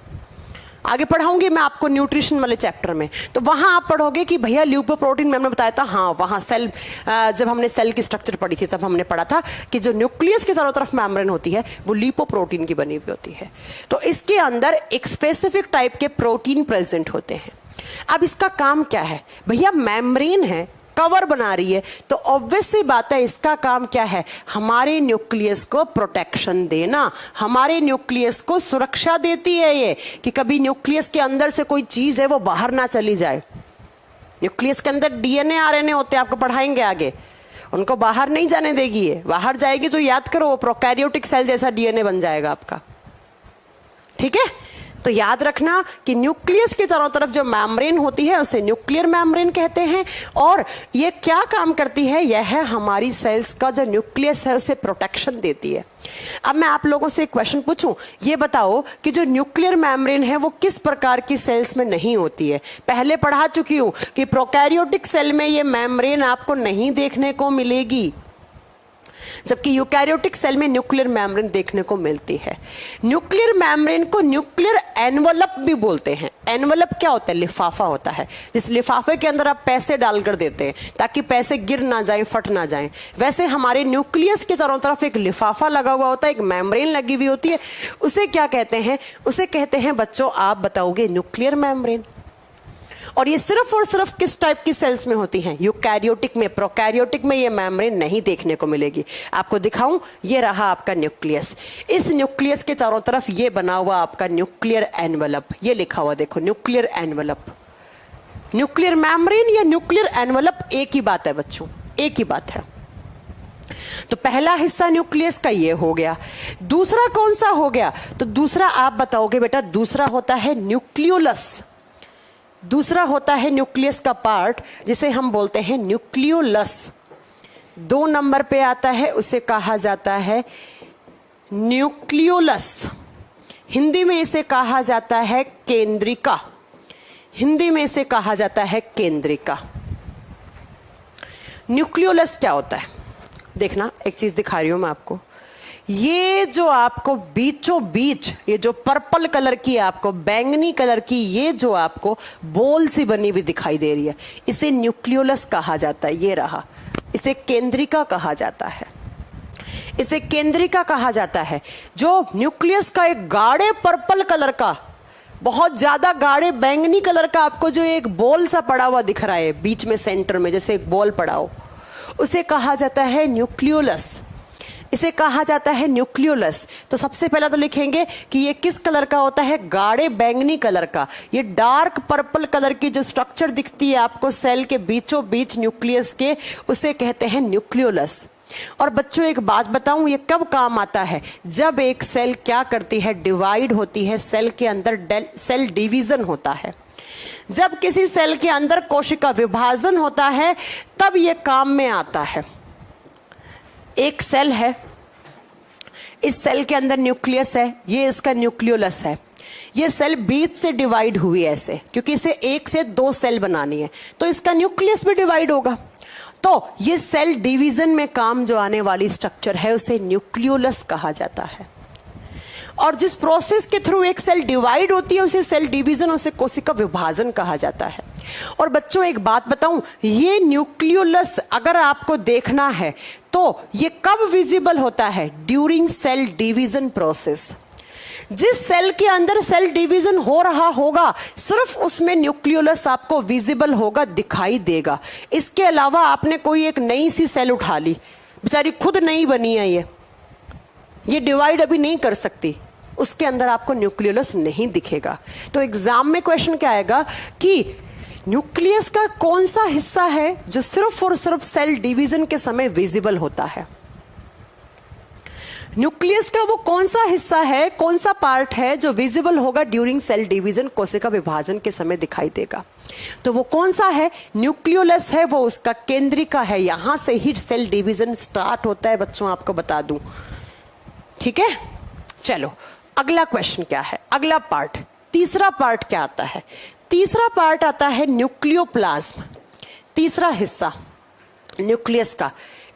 आगे पढ़ाऊंगी मैं आपको न्यूट्रिशन वाले चैप्टर में, तो वहां आप पढ़ोगे कि भैया लिपोप्रोटीन मैंने बताया था। हाँ, वहां सेल, जब हमने सेल की स्ट्रक्चर पढ़ी थी तब हमने पढ़ा था कि जो न्यूक्लियस के चारों तरफ मेम्ब्रेन होती है वो लिपोप्रोटीन की बनी हुई होती है। तो इसके अंदर एक स्पेसिफिक टाइप के प्रोटीन प्रेजेंट होते हैं। अब इसका काम क्या है? भैया मेम्ब्रेन है, कवर बना रही है, तो ऑब्वियस सी बात है इसका काम क्या है? हमारे न्यूक्लियस को प्रोटेक्शन देना, हमारे न्यूक्लियस को सुरक्षा देती है ये, कि कभी न्यूक्लियस के अंदर से कोई चीज है वो बाहर ना चली जाए। न्यूक्लियस के अंदर डीएनए आरएनए होते हैं, आपको पढ़ाएंगे आगे, उनको बाहर नहीं जाने देगी ये। बाहर जाएगी तो याद करो वो प्रोकैरियोटिक सेल जैसा डीएनए बन जाएगा आपका। ठीक है, तो याद रखना कि न्यूक्लियस के चारों तरफ जो मेम्ब्रेन होती है उसे न्यूक्लियर मेम्ब्रेन कहते हैं। और ये क्या काम करती है? यह है हमारी सेल्स का जो न्यूक्लियस है उसे प्रोटेक्शन देती है। अब मैं आप लोगों से एक क्वेश्चन पूछूं, ये बताओ कि जो न्यूक्लियर मेम्ब्रेन है वो किस प्रकार की सेल्स में नहीं होती है? पहले पढ़ा चुकी हूं कि प्रोकैरियोटिक सेल में ये मेम्ब्रेन आपको नहीं देखने को मिलेगी, जबकि यूकैरियोटिक सेल में न्यूक्लियर मेम्ब्रेन देखने को मिलती है। न्यूक्लियर मेम्ब्रेन को न्यूक्लियर एनवलप भी बोलते हैं। एनवलप क्या होता है? लिफाफा होता है, जिस लिफाफे के अंदर आप पैसे डालकर देते हैं ताकि पैसे गिर ना जाएं, फट ना जाएं। वैसे हमारे न्यूक्लियस के चारों तरफ एक लिफाफा लगा हुआ होता है, एक मेम्ब्रेन लगी हुई होती है। उसे क्या कहते हैं? उसे कहते हैं बच्चों, आप बताओगे, न्यूक्लियर मेम्ब्रेन। और ये सिर्फ और सिर्फ किस टाइप की सेल्स में होती हैं? यूकैरियोटिक में। प्रोकैरियोटिक में ये मेम्ब्रेन नहीं देखने को मिलेगी। आपको दिखाऊं, ये रहा आपका न्यूक्लियस। इस न्यूक्लियस के चारों तरफ ये बना हुआ आपका न्यूक्लियर एनवलप, ये लिखा हुआ देखो, न्यूक्लियर एनवलप। न्यूक्लियर मेम्ब्रेन या न्यूक्लियर एनवलप एक ही बात है बच्चों, एक ही बात है। तो पहला हिस्सा न्यूक्लियस का ये हो गया। दूसरा कौन सा हो गया? तो दूसरा आप बताओगे बेटा, दूसरा होता है न्यूक्लियोलस। दूसरा होता है न्यूक्लियस का पार्ट जिसे हम बोलते हैं न्यूक्लियोलस। 2 नंबर पे आता है, उसे कहा जाता है न्यूक्लियोलस। हिंदी में इसे कहा जाता है केंद्रिका। हिंदी में इसे कहा जाता है केंद्रिका। न्यूक्लियोलस क्या होता है? देखना, एक चीज दिखा रही हूं मैं आपको। ये जो आपको बीचों बीच, ये जो पर्पल कलर की, आपको बैंगनी कलर की, ये जो आपको बोल सी बनी हुई दिखाई दे रही है, इसे न्यूक्लियोलस कहा जाता है। ये रहा, इसे केंद्रिका कहा जाता है। इसे केंद्रिका कहा जाता है। जो न्यूक्लियस का एक गाढ़े पर्पल कलर का, बहुत ज्यादा गाढ़े बैंगनी कलर का आपको जो एक बॉल सा पड़ा हुआ दिख रहा है बीच में, सेंटर में जैसे एक बॉल पड़ा हो, उसे कहा जाता है न्यूक्लियोलस। इसे कहा जाता है न्यूक्लियोलस। तो सबसे पहला तो लिखेंगे कि ये किस कलर का होता है? गाढ़े बैंगनी कलर का। ये डार्क पर्पल कलर की जो स्ट्रक्चर दिखती है आपको सेल के बीचों बीच न्यूक्लियस के, उसे कहते हैं न्यूक्लियोलस। और बच्चों एक बात बताऊं, ये कब काम आता है? जब एक सेल क्या करती है? डिवाइड होती है। सेल के अंदर सेल डिवीजन होता है। जब किसी सेल के अंदर कोशिका विभाजन होता है तब ये काम में आता है। एक सेल है, इस सेल के अंदर न्यूक्लियस है, ये इसका न्यूक्लियोलस है। ये सेल बीच से डिवाइड हुई ऐसे, क्योंकि इसे 1 से 2 सेल बनानी है, तो इसका न्यूक्लियस भी डिवाइड होगा। तो ये सेल डिवीजन में काम जो आने वाली स्ट्रक्चर है उसे न्यूक्लियोलस कहा जाता है। और जिस प्रोसेस के थ्रू एक सेल डिवाइड होती है उसे सेल डिवीजन, उसे कोशिका विभाजन कहा जाता है। और बच्चों एक बात बताऊं, ये न्यूक्लियोलस अगर आपको देखना है तो ये कब विजिबल होता है? During cell division process. जिस सेल के अंदर सेल डिवीजन हो रहा होगा सिर्फ उसमें न्यूक्लियोलस आपको विजिबल होगा, दिखाई देगा। इसके अलावा आपने कोई एक नई सी सेल उठा ली, बेचारी खुद नई बनी है, ये डिवाइड अभी नहीं कर सकती, उसके अंदर आपको न्यूक्लियोलस नहीं दिखेगा। तो एग्जाम में क्वेश्चन क्या आएगा कि न्यूक्लियस का कौन सा हिस्सा है जो सिर्फ और सिर्फ सेल डिवीजन के समय विजिबल होता है? न्यूक्लियस का वो कौन सा हिस्सा है, कौन सा पार्ट है जो विजिबल होगा ड्यूरिंग सेल डिवीजन, कोशिका विभाजन के समय दिखाई देगा? तो वो कौन सा है? न्यूक्लियोलस है, वो उसका केंद्रिका है। यहां से ही सेल डिवीजन स्टार्ट होता है बच्चों, आपको बता दूं। ठीक है, चलो अगला क्वेश्चन क्या है? अगला पार्ट, तीसरा पार्ट क्या आता है? तीसरा पार्ट आता है न्यूक्लियोप्लाज्म। तीसरा हिस्सा न्यूक्लियस का,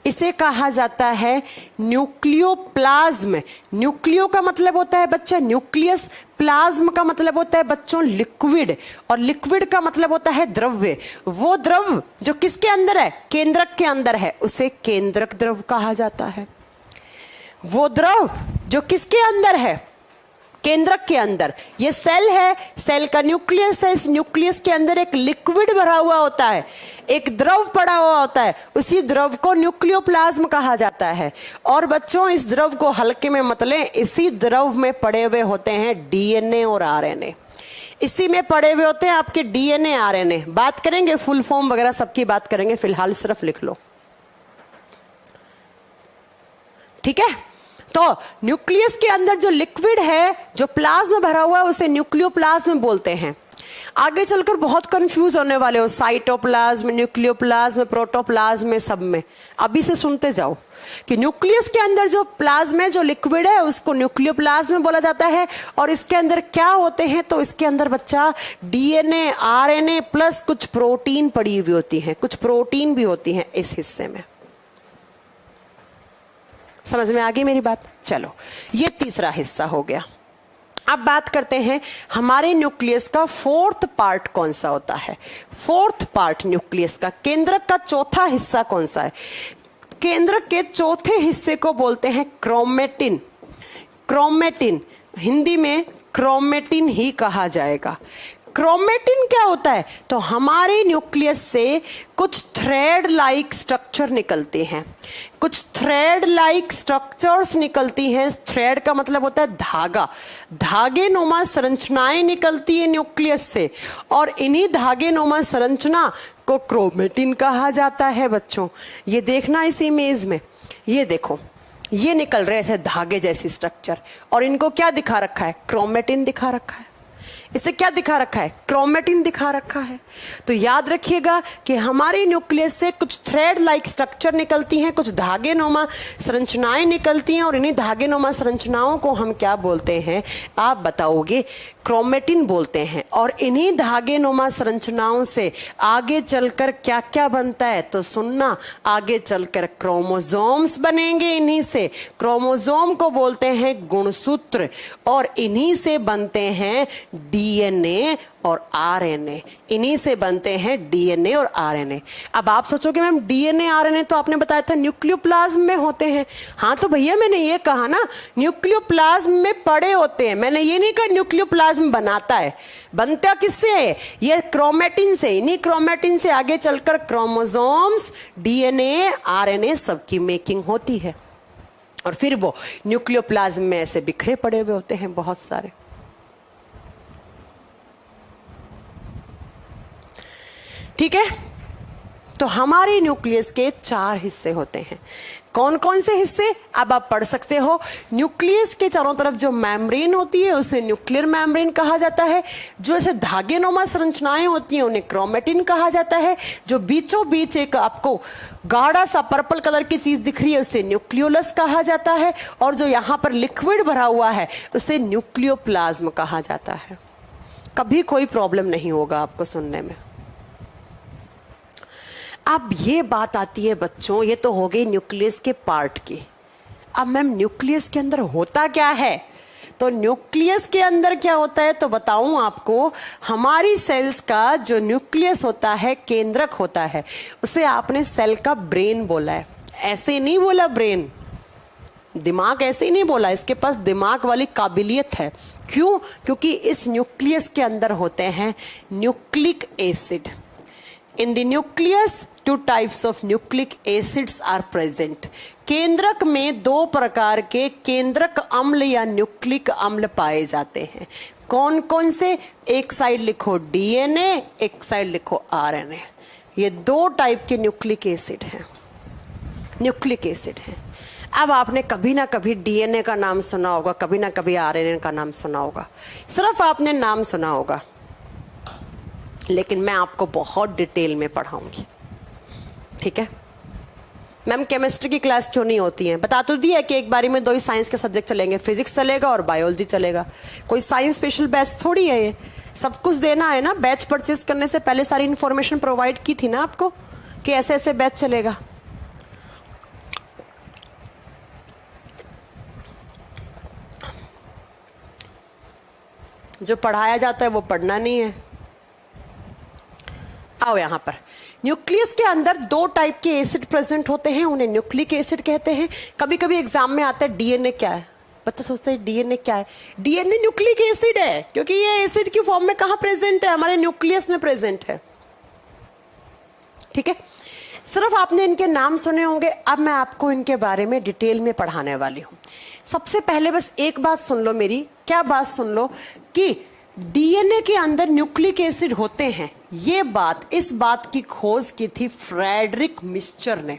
इसे कहा जाता है न्यूक्लियोप्लाज्म। न्यूक्लियो का मतलब होता है बच्चा न्यूक्लियस, प्लाज्म का मतलब होता है बच्चों लिक्विड, और लिक्विड का मतलब होता है द्रव्य। वो द्रव जो किसके अंदर है? केंद्रक के अंदर है, उसे केंद्रक द्रव कहा जाता है। वो द्रव जो किसके अंदर है? केंद्रक के अंदर। ये सेल है, सेल का न्यूक्लियस है, इस न्यूक्लियस के अंदर एक लिक्विड भरा हुआ होता है, एक द्रव पड़ा हुआ होता है, उसी द्रव को न्यूक्लियोप्लाज्म कहा जाता है। और बच्चों इस द्रव को हल्के में मत लें, इसी द्रव में पड़े हुए होते हैं डीएनए और आरएनए। इसी में पड़े हुए होते हैं आपके डीएनए आरएनए। बात करेंगे फुल फॉर्म वगैरह सबकी बात करेंगे, फिलहाल सिर्फ लिख लो, ठीक है? तो न्यूक्लियस के अंदर जो लिक्विड है, जो प्लाज्मा भरा हुआ है, उसे न्यूक्लियोप्लाज्म बोलते हैं। आगे चलकर बहुत कंफ्यूज होने वाले हो, साइटोप्लाज्म, न्यूक्लियोप्लाज्म, प्रोटोप्लाज्म, सब में। अभी से सुनते जाओ कि न्यूक्लियस के अंदर जो प्लाज्मा है, जो लिक्विड है, उसको न्यूक्लियोप्लाज्म बोला जाता है। और इसके अंदर क्या होते हैं? तो इसके अंदर बच्चा डीएनए, आरएनए प्लस कुछ प्रोटीन पड़ी हुई होती है, कुछ प्रोटीन भी होती है इस हिस्से में। समझ में आ गई मेरी बात? चलो, ये तीसरा हिस्सा हो गया। अब बात करते हैं हमारे न्यूक्लियस का फोर्थ पार्ट कौन सा होता है। फोर्थ पार्ट न्यूक्लियस का, केंद्रक का चौथा हिस्सा कौन सा है? केंद्रक के चौथे हिस्से को बोलते हैं क्रोमेटिन। क्रोमेटिन, हिंदी में क्रोमेटिन ही कहा जाएगा। क्रोमेटिन क्या होता है? तो हमारे न्यूक्लियस से कुछ थ्रेड लाइक स्ट्रक्चर निकलते हैं, कुछ थ्रेड लाइक स्ट्रक्चर्स निकलती हैं। थ्रेड का मतलब होता है धागा, धागे नुमा संरचनाएं निकलती है न्यूक्लियस से, और इन्हीं धागे नुमा संरचना को क्रोमेटिन कहा जाता है बच्चों। ये देखना इस इमेज में, ये देखो, ये निकल रहे थे धागे जैसी स्ट्रक्चर, और इनको क्या दिखा रखा है? क्रोमेटिन दिखा रखा है। इसे क्या दिखा रखा है? क्रोमेटिन दिखा रखा है। तो याद रखिएगा कि हमारे न्यूक्लियस से कुछ थ्रेड लाइक स्ट्रक्चर निकलती हैं, कुछ धागे नुमा संरचनाएं निकलती हैं, और इन्हीं धागे नुमा संरचनाओं को हम क्या बोलते हैं? आप बताओगे, क्रोमेटिन बोलते हैं। और इन्हीं धागे नुमा संरचनाओं से आगे चलकर क्या क्या बनता है? तो सुनना, आगे चलकर क्रोमोसोम्स बनेंगे। इन्हीं से क्रोमोसोम को बोलते हैं गुणसूत्र, और इन्हीं से बनते हैं डीएनए और आरएनए। इन्हीं से बनते हैं डीएनए और आरएनए। अब आप सोचोगे मैम डीएनए आरएनए तो आपने बताया था न्यूक्लियोप्लाज्म में होते हैं। हाँ तो भैया मैंने ये कहा ना, न्यूक्लियोप्लाज्म में पड़े होते हैं। मैंने ये नहीं कहा न्यूक्लियोप्लाज्म बनाता है। बनता किससे है? ये क्रोमेटिन से। इन्हीं क्रोमेटिन से आगे चलकर क्रोमोसोम्स, डीएनए, आरएनए सबकी मेकिंग होती है, और फिर वो न्यूक्लियोप्लाज्म में ऐसे बिखरे पड़े हुए होते हैं बहुत सारे। ठीक है, तो हमारे न्यूक्लियस के 4 हिस्से होते हैं। कौन कौन से हिस्से? अब आप पढ़ सकते हो। न्यूक्लियस के चारों तरफ जो मेम्ब्रेन होती है उसे न्यूक्लियर मेम्ब्रेन कहा जाता है। जो ऐसे धागे नुमा संरचनाएं होती हैं उन्हें क्रोमेटिन कहा जाता है। जो बीचों बीच एक आपको गाढ़ा सा पर्पल कलर की चीज दिख रही है उसे न्यूक्लियोलस कहा जाता है, और जो यहां पर लिक्विड भरा हुआ है उसे न्यूक्लियोप्लाज्म कहा जाता है। कभी कोई प्रॉब्लम नहीं होगा आपको सुनने में। अब ये बात आती है बच्चों, ये तो हो गई न्यूक्लियस के पार्ट की। अब मैम न्यूक्लियस के अंदर होता क्या है? तो न्यूक्लियस के अंदर क्या होता है तो बताऊं आपको। हमारी सेल्स का जो न्यूक्लियस होता है, केंद्रक होता है, उसे आपने सेल का ब्रेन बोला है। ऐसे नहीं बोला ब्रेन, दिमाग ऐसे ही नहीं बोला। इसके पास दिमाग वाली काबिलियत है। क्यों? क्योंकि इस न्यूक्लियस के अंदर होते हैं nucleic acid. In the nucleus, 2 types of nucleic acids are present. केंद्रक में 2 प्रकार के केंद्रक अम्ल या न्यूक्लिक अम्ल पाए जाते हैं। कौन कौन से? एक साइड लिखो डीएनए, एक साइड लिखो आरएनए। ये 2 टाइप के न्यूक्लिक एसिड हैं, न्यूक्लिक एसिड हैं। अब आपने कभी ना कभी डीएनए का नाम सुना होगा, कभी ना कभी आरएनए का नाम सुना होगा। सिर्फ आपने नाम सुना होगा, लेकिन मैं आपको बहुत डिटेल में पढ़ाऊंगी। ठीक है मैम, केमिस्ट्री की क्लास क्यों नहीं होती है? बता तो दिया कि एक बारी में 2 ही साइंस के सब्जेक्ट चलेंगे, फिजिक्स चलेगा और बायोलॉजी चलेगा। कोई साइंस स्पेशल बैच थोड़ी है ये। सब कुछ देना है ना। बैच परचेज करने से पहले सारी इंफॉर्मेशन प्रोवाइड की थी ना आपको कि ऐसे ऐसे बैच चलेगा। जो पढ़ाया जाता है वो पढ़ना नहीं है। आओ यहां पर। न्यूक्लियस के अंदर 2 टाइप के एसिड प्रेजेंट होते हैं, उन्हें न्यूक्लिक एसिड कहते हैं। कभी कभी एग्जाम में आता है डीएनए क्या है, बच्चा सोचते हैं डीएनए क्या है। डीएनए न्यूक्लिक एसिड है, क्योंकि ये एसिड की फॉर्म में कहां प्रेजेंट है? हमारे न्यूक्लियस में प्रेजेंट है। ठीक है, सिर्फ आपने इनके नाम सुने होंगे। अब मैं आपको इनके बारे में डिटेल में पढ़ाने वाली हूं। सबसे पहले बस एक बात सुन लो मेरी। क्या बात सुन लो? कि डीएनए के अंदर न्यूक्लिक एसिड होते हैं। ये बात, इस बात की खोज की थी फ्रेडरिक मिस्चर ने।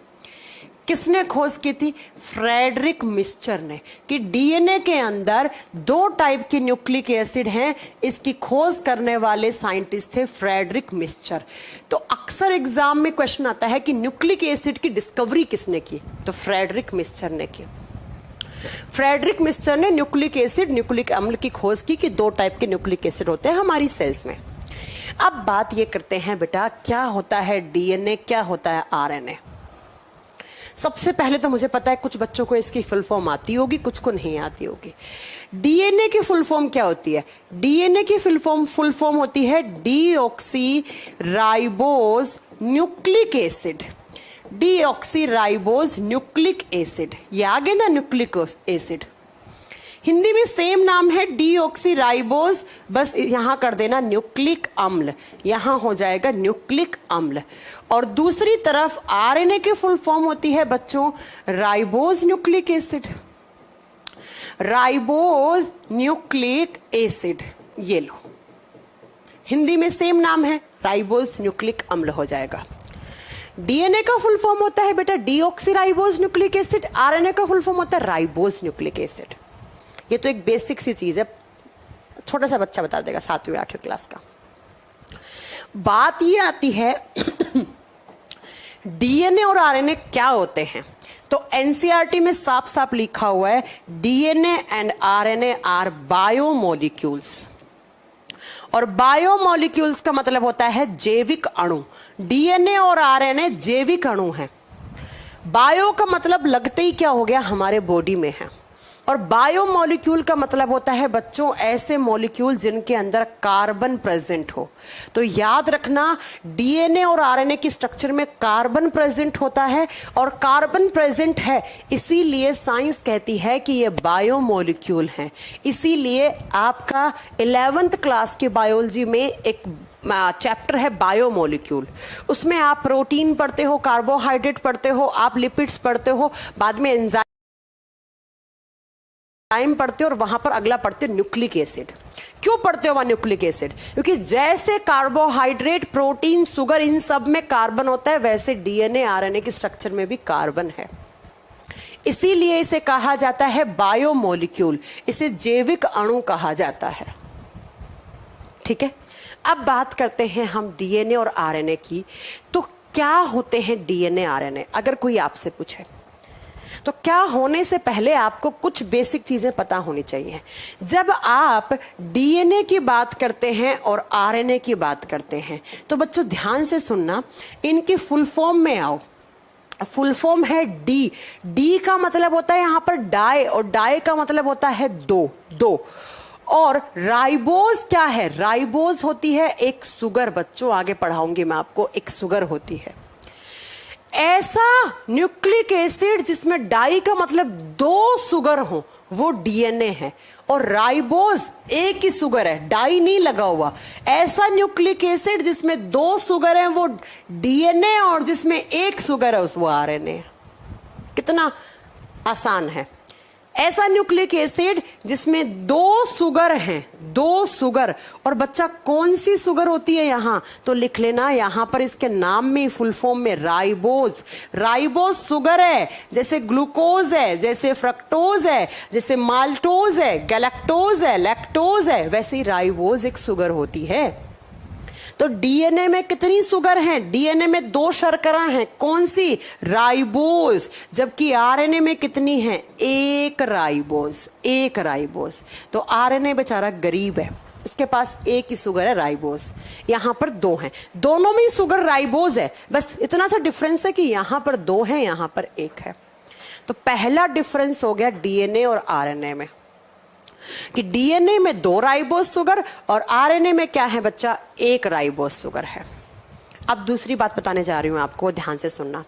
किसने खोज की थी? फ्रेडरिक मिस्चर ने। कि डीएनए के अंदर 2 टाइप के न्यूक्लिक एसिड हैं। इसकी खोज करने वाले साइंटिस्ट थे फ्रेडरिक मिस्चर। तो अक्सर एग्जाम में क्वेश्चन आता है कि न्यूक्लिक एसिड की डिस्कवरी किसने की? तो फ्रेडरिक मिस्चर ने की। फ्रेडरिक मिस्चर ने न्यूक्लिक एसिड, न्यूक्लिक अम्ल की खोज की कि 2 टाइप के न्यूक्लिक एसिड होते हैं हमारी सेल्स में। अब बात ये करते हैं बेटा, क्या होता है डीएनए, क्या होता है आरएनए। सबसे पहले तो मुझे पता है कुछ बच्चों को इसकी फुल फॉर्म आती होगी, कुछ को नहीं आती होगी। डीएनए की फुल फॉर्म क्या होती है? डीएनए की फुल फॉर्म होती है deoxy ribose nucleic acid. Deoxy ribose nucleic acid, ये आ गया ना न्यूक्लिक एसिड। हिंदी में सेम नाम है डीऑक्सी राइबोज, बस यहां कर देना न्यूक्लिक अम्ल, यहां हो जाएगा न्यूक्लिक अम्ल। और दूसरी तरफ आरएनए की फुल फॉर्म होती है बच्चों ribose nucleic acid. Ribose nucleic acid, ये लो, हिंदी में सेम नाम है, राइबोज न्यूक्लिक अम्ल हो जाएगा। डीएनए का फुल फॉर्म होता है बेटा डीऑक्सीराइबोज न्यूक्लिक एसिड, आरएनए का फुल फॉर्म होता है राइबोज न्यूक्लिक एसिड। ये तो एक बेसिक सी चीज है, छोटा सा बच्चा बता देगा 7वीं 8वीं क्लास का। बात ये आती है डीएनए और आरएनए क्या होते हैं, तो एनसीईआरटी में साफ साफ लिखा हुआ है DNA and RNA are biomolecules, और बायोमोलिक्यूल्स का मतलब होता है जैविक अणु। डीएनए और आरएनए जैविक अणु हैं। बायो का मतलब लगते ही क्या हो गया, हमारे बॉडी में है, और बायोमोलिक्यूल का मतलब होता है बच्चों ऐसे मॉलिक्यूल जिनके अंदर कार्बन प्रेजेंट हो। तो याद रखना डीएनए और आरएनए की स्ट्रक्चर में कार्बन प्रेजेंट होता है, और कार्बन प्रेजेंट है इसीलिए साइंस कहती है कि ये बायोमोलिक्यूल हैं। इसीलिए आपका 11th क्लास की बायोलॉजी में एक चैप्टर है बायोमोलिक्यूल, उसमें आप प्रोटीन पढ़ते हो, कार्बोहाइड्रेट पढ़ते हो, आप लिपिड्स पढ़ते हो, बाद में एंजाइम पढ़ते हो, और वहां पर अगला पढ़ते हो न्यूक्लिक एसिड। क्यों पढ़ते हो वहां न्यूक्लिक एसिड, क्योंकि जैसे कार्बोहाइड्रेट, प्रोटीन, शुगर इन सब में कार्बन होता है, वैसे डीएनए आरएनए की स्ट्रक्चर में भी कार्बन है। इसीलिए इसे कहा जाता है बायोमोलिक्यूल, इसे जैविक अणु कहा जाता है। ठीक है, अब बात करते हैं हम डीएनए और आरएनए की। तो क्या होते हैं डीएनए आरएनए, अगर कोई आपसे पूछे तो क्या होने से पहले आपको कुछ बेसिक चीजें पता होनी चाहिए। जब आप डीएनए की बात करते हैं और आरएनए की बात करते हैं तो बच्चों ध्यान से सुनना, इनकी फुल फॉर्म में आओ। फुल फॉर्म है डी, डी का मतलब होता है यहां पर डाई, और डाई का मतलब होता है दो। और राइबोज क्या है, राइबोज होती है एक शुगर, बच्चों आगे पढ़ाऊंगी मैं आपको, एक शुगर होती है। ऐसा न्यूक्लिक एसिड जिसमें डाई का मतलब 2 शुगर हो वो डीएनए है, और राइबोज एक ही शुगर है, डाई नहीं लगा हुआ। ऐसा न्यूक्लिक एसिड जिसमें 2 शुगर है वो डीएनए, और जिसमें 1 शुगर है वो आरएनए। कितना आसान है। ऐसा न्यूक्लिक एसिड जिसमें 2 शुगर हैं, 2 शुगर, और बच्चा कौन सी शुगर होती है यहां तो लिख लेना, यहां पर इसके नाम में फुल फॉर्म में राइबोज। राइबोज शुगर है, जैसे ग्लूकोज है, जैसे फ्रक्टोज है, जैसे माल्टोज है, गैलेक्टोज है, लैक्टोज है, वैसे ही राइबोज एक शुगर होती है। तो डीएनए में कितनी शुगर हैं, डीएनए में 2 शर्करा हैं, कौन सी, राइबोज, जबकि आरएनए में कितनी है, 1 राइबोज, 1 राइबोज। तो आरएनए बेचारा गरीब है, इसके पास 1 ही शुगर है राइबोज, यहां पर 2 हैं, दोनों में शुगर राइबोज है, बस इतना सा डिफरेंस है कि यहां पर 2 है, यहां पर 1 है। तो पहला डिफरेंस हो गया डीएनए और आरएनए में, कि डीएनए में 2 राइबोज शुगर और आरएनए में क्या है बच्चा, 1 राइबोज शुगर है। अब दूसरी बात बताने जा रही हूं आपको, ध्यान से सुनना।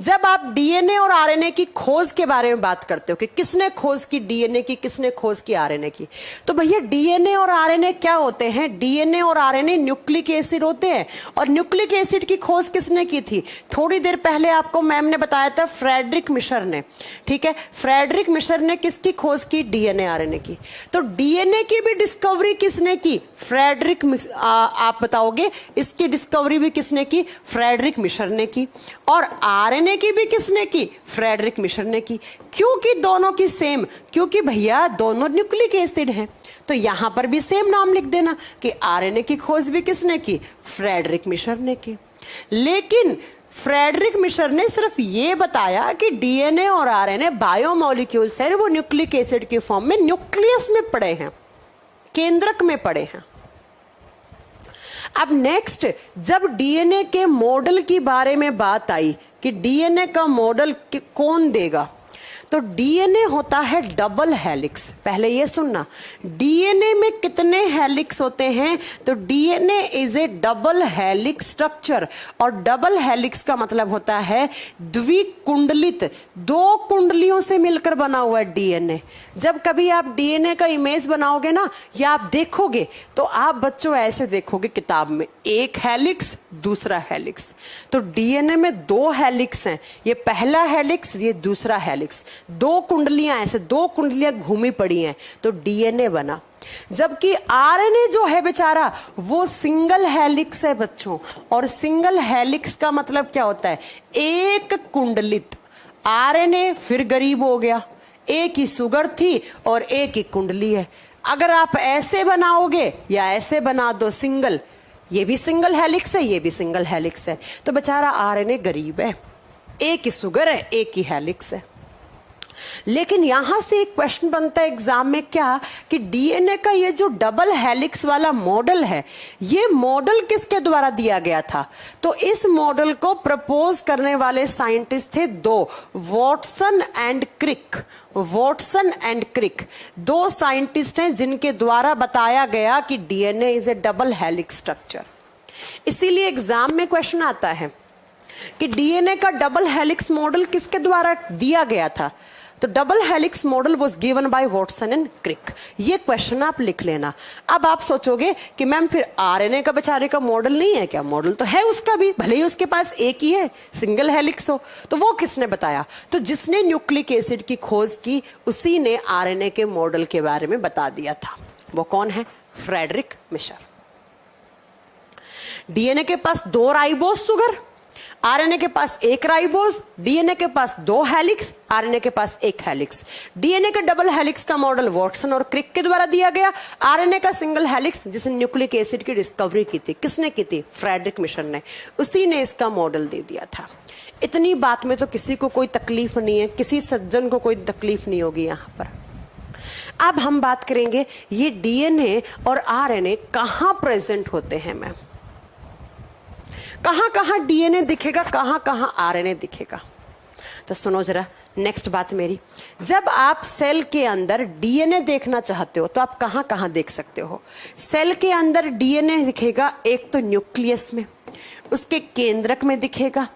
जब आप डीएनए और आरएनए की खोज के बारे में बात करते हो कि किसने खोज की डीएनए की, किसने खोज की आरएनए की, तो भैया डीएनए और आरएनए क्या होते हैं, डीएनए और आरएनए न्यूक्लिक एसिड होते हैं। और न्यूक्लिक एसिड की खोज किसने की थी, थोड़ी देर पहले आपको मैम ने बताया था, फ्रेडरिक मिशर ने। ठीक है, फ्रेडरिक मिशर ने किसकी खोज की, डीएनए आरएनए की। तो डीएनए की भी डिस्कवरी किसने की, फ्रेडरिक आप बताओगे, इसकी डिस्कवरी भी किसने की, फ्रेडरिक मिशर ने की। और आरएनए की भी किसने की, फ्रेडरिक मिशर ने की। क्योंकि दोनों की सेम, क्योंकि भैया दोनों न्यूक्लिक एसिड हैं, तो यहां पर भी सेम नाम लिख देना कि आरएनए की खोज भी किसने की, फ्रेडरिक मिशर ने की। लेकिन फ्रेडरिक मिशर ने सिर्फ ये बताया कि डीएनए और आरएनए बायोमोलिक्यूल्स है, वो न्यूक्लिक एसिड के फॉर्म में न्यूक्लियस में पड़े हैं, केंद्रक में पड़े हैं। अब नेक्स्ट, जब डीएनए के मॉडल की बारे में बात आई कि डीएनए का मॉडल कौन देगा, तो डीएनए होता है डबल हेलिक्स। पहले ये सुनना, डीएनए में कितने हेलिक्स होते हैं, तो DNA is a double helix structure. और डबल हेलिक्स का मतलब होता है द्विकुंडलित, 2 कुंडलियों से मिलकर बना हुआ है डीएनए। जब कभी आप डीएनए का इमेज बनाओगे ना, या आप देखोगे, तो आप बच्चों ऐसे देखोगे किताब में, 1 हेलिक्स, दूसरा हेलिक्स। तो डीएनए में 2 हेलिक्स हैं, ये पहला हेलिक्स, ये दूसरा हेलिक्स। दो कुंडलियां ऐसे, दो कुंडलियां घूमी पड़ी हैं तो डीएनए बना। जबकि आरएनए जो है बेचारा वो सिंगल हेलिक्स है बच्चों, और सिंगल हेलिक्स का मतलब क्या होता है, एक कुंडलित। आरएनए फिर गरीब हो गया, एक ही सुगर थी और एक ही कुंडली है। अगर आप ऐसे बनाओगे या ऐसे बना दो सिंगल, ये भी सिंगल हेलिक्स है, ये भी सिंगल हेलिक्स है, तो बेचारा आरएनए गरीब है, एक ही सुगर है, एक ही हेलिक्स है। लेकिन यहां से एक क्वेश्चन बनता है एग्जाम में क्या, कि डीएनए का ये जो डबल हेलिक्स वाला मॉडल है, ये मॉडल किसके द्वारा दिया गया था? तो इस मॉडल को प्रपोज करने वाले साइंटिस्ट थे दो, Watson and Crick. Watson and Crick दो साइंटिस्ट हैं जिनके द्वारा बताया गया कि DNA is a double helix structure. इसीलिए एग्जाम में क्वेश्चन आता है कि डीएनए का डबल हेलिक्स मॉडल किसके द्वारा दिया गया था? तो double helix model was given by Watson and Crick. ये क्वेश्चन आप लिख लेना। अब आप सोचोगे कि मैम फिर आरएनए का बेचारे का मॉडल नहीं है क्या? मॉडल तो है उसका भी, भले ही उसके पास एक ही है, सिंगल हेलिक्स हो। तो वो किसने बताया? तो जिसने न्यूक्लिक एसिड की खोज की उसी ने आरएनए के मॉडल के बारे में बता दिया था। वो कौन है? Friedrich Miescher. डीएनए के पास दो राइबोज सुगर, आरएनए के पास एक राइबोज, डीएनए के पास दो हेलिक्स, आरएनए के पास एक हेलिक्स। डीएनए का डबल हेलिक्स का मॉडल वॉटसन और क्रिक के द्वारा दिया गया। आरएनए का सिंगल हेलिक्स जिसने न्यूक्लिक एसिड की डिस्कवरी की थी, किसने की थी? फ्रेडरिक मिशर ने। उसी ने इसका मॉडल दे दिया था। इतनी बात में तो किसी को कोई तकलीफ नहीं है, किसी सज्जन को कोई तकलीफ नहीं होगी यहां पर। अब हम बात करेंगे ये डीएनए और आरएनए कहां प्रेजेंट होते हैं मैम, कहां कहां डीएनए दिखेगा, कहां कहां आरएनए दिखेगा। तो सुनो जरा नेक्स्ट बात मेरी, जब आप सेल के अंदर डीएनए देखना चाहते हो तो आप कहां कहां देख सकते हो? सेल के अंदर डीएनए दिखेगा एक तो न्यूक्लियस में, उसके केंद्रक में दिखेगा,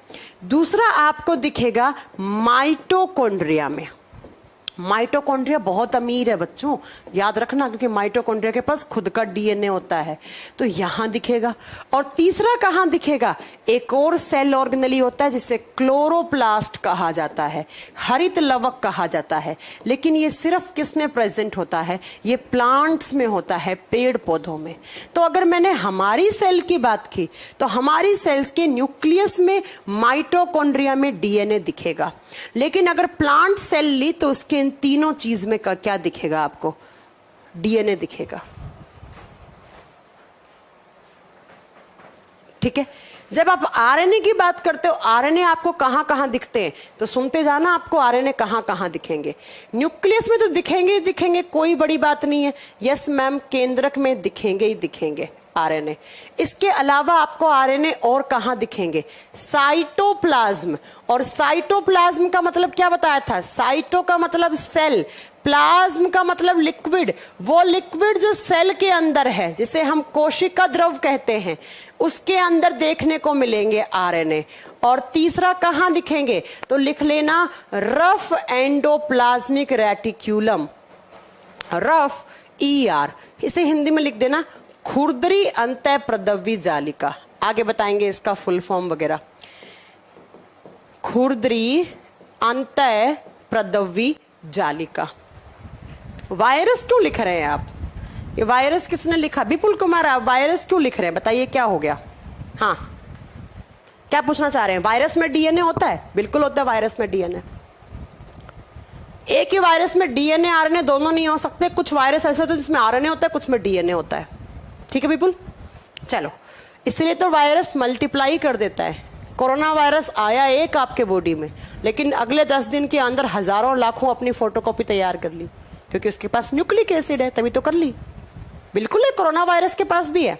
दूसरा आपको दिखेगा माइटोकॉन्ड्रिया में। माइटोकॉन्ड्रिया बहुत अमीर है बच्चों, याद रखना, क्योंकि माइटोकॉन्ड्रिया के पास खुद का डीएनए होता है, तो यहां दिखेगा। और तीसरा कहां दिखेगा? एक और सेल ऑर्गेनली होता है जिसे क्लोरोप्लास्ट कहा जाता है, हरित लवक कहा जाता है। लेकिन ये सिर्फ किसमें प्रेजेंट होता है? ये प्लांट्स में होता है, पेड़ पौधों में। तो अगर मैंने हमारी सेल की बात की तो हमारी सेल्स के न्यूक्लियस में, माइटोकॉन्ड्रिया में डीएनए दिखेगा। लेकिन अगर प्लांट सेल ली तो उसके इन तीनों चीज में क्या दिखेगा आपको? डीएनए दिखेगा। ठीक है। जब आप आरएनए की बात करते हो, आरएनए आपको कहां कहां दिखते हैं? तो सुनते जाना, आपको आरएनए कहां कहां दिखेंगे। न्यूक्लियस में तो दिखेंगे ही दिखेंगे, कोई बड़ी बात नहीं है। यस मैम, केंद्रक में दिखेंगे ही दिखेंगे आरएनए। इसके अलावा आपको आरएनए और कहां दिखेंगे? साइटोप्लाज्म। और साइटोप्लाज्म का मतलब क्या बताया था? साइटो का मतलब सेल, प्लाज्म का मतलब लिक्विड। वो लिक्विड जो सेल के अंदर है, जिसे हम कोशिका द्रव कहते हैं, उसके अंदर देखने को मिलेंगे आरएनए। और तीसरा कहां दिखेंगे? तो लिख लेना, rough endoplasmic reticulum, rough ER, इसे हिंदी में लिख देना खुरदरी अंतः प्रदव्य जालिका। आगे बताएंगे इसका फुल फॉर्म वगैरह। खुरदरी अंतः प्रदव्य जालिका। वायरस क्यों लिख रहे हैं आप? ये वायरस किसने लिखा? विपुल कुमार, आप वायरस क्यों लिख रहे हैं? बताइए क्या हो गया? हाँ, क्या पूछना चाह रहे हैं? वायरस में डीएनए होता है? बिल्कुल होता है वायरस में डीएनए। एक ही वायरस में डीएनए आरएनए दोनों नहीं हो सकते। कुछ वायरस ऐसे होते हैं जिसमें आरएनए होता है, कुछ में डीएनए होता है। ठीक है विपुल, चलो। इसलिए तो वायरस मल्टीप्लाई कर देता है। कोरोना वायरस आया एक आपके बॉडी में, लेकिन अगले 10 दिन के अंदर हजारों लाखों अपनी फोटोकॉपी तैयार कर ली, क्योंकि उसके पास न्यूक्लिक एसिड है, तभी तो कर ली। बिल्कुल है, कोरोना वायरस के पास भी है।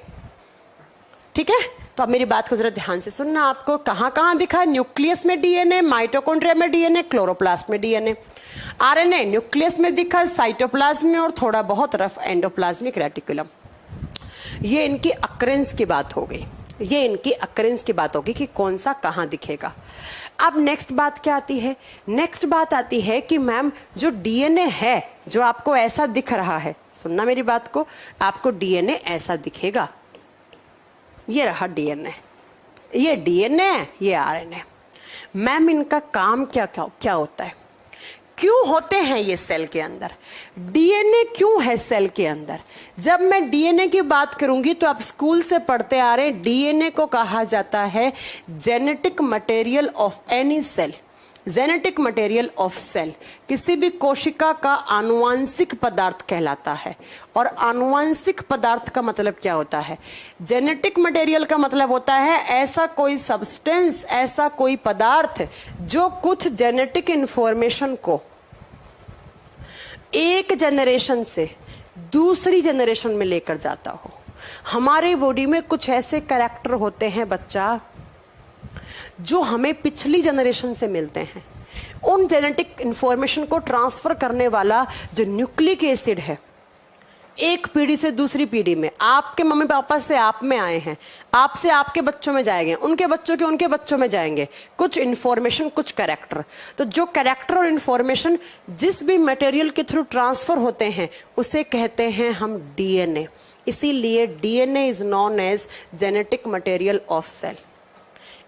ठीक है, तो अब मेरी बात को जरा ध्यान से सुनना। आपको कहां कहां दिखा? न्यूक्लियस में डीएनए, माइटोकॉन्ड्रिया में डीएनए, क्लोरोप्लास्ट में डीएनए। आरएनए न्यूक्लियस में दिखा, साइटोप्लाज्म में, और थोड़ा बहुत रफ एंडोप्लाज्मिक रेटिकुलम। ये इनकी अक्रेंस की बात हो गई, ये इनकी अक्रेंस की बात होगी कि कौन सा कहां दिखेगा। अब नेक्स्ट बात क्या आती है? नेक्स्ट बात आती है कि मैम जो डीएनए है, जो आपको ऐसा दिख रहा है, सुनना मेरी बात को, आपको डीएनए ऐसा दिखेगा। ये रहा डीएनए, ये डीएनए, ये आरएनए। मैम इनका काम क्या क्या क्या होता है? क्यों होते हैं ये सेल के अंदर, डीएनए क्यों है सेल के अंदर। जब मैं डीएनए की बात करूंगी तो आप स्कूल से पढ़ते आ रहे हैं, डीएनए को कहा जाता है genetic material of any cell. Genetic material of cell किसी भी कोशिका का आनुवंशिक पदार्थ कहलाता है। और आनुवंशिक पदार्थ का मतलब क्या होता है, जेनेटिक मटेरियल का मतलब होता है ऐसा कोई सब्सटेंस, ऐसा कोई पदार्थ जो कुछ जेनेटिक इंफॉर्मेशन को एक जनरेशन से दूसरी जनरेशन में लेकर जाता हो। हमारे बॉडी में कुछ ऐसे कैरेक्टर होते हैं बच्चा जो हमें पिछली जनरेशन से मिलते हैं। उन जेनेटिक इंफॉर्मेशन को ट्रांसफर करने वाला जो न्यूक्लिक एसिड है, एक पीढ़ी से दूसरी पीढ़ी में, आपके मम्मी पापा से आप में आए हैं, आपसे आपके बच्चों में जाएंगे, उनके बच्चों के उनके बच्चों में जाएंगे, कुछ इंफॉर्मेशन, कुछ कैरेक्टर। तो जो कैरेक्टर और इंफॉर्मेशन जिस भी मटेरियल के थ्रू ट्रांसफर होते हैं उसे कहते हैं हम डीएनए। इसीलिए DNA is known as genetic material of cell.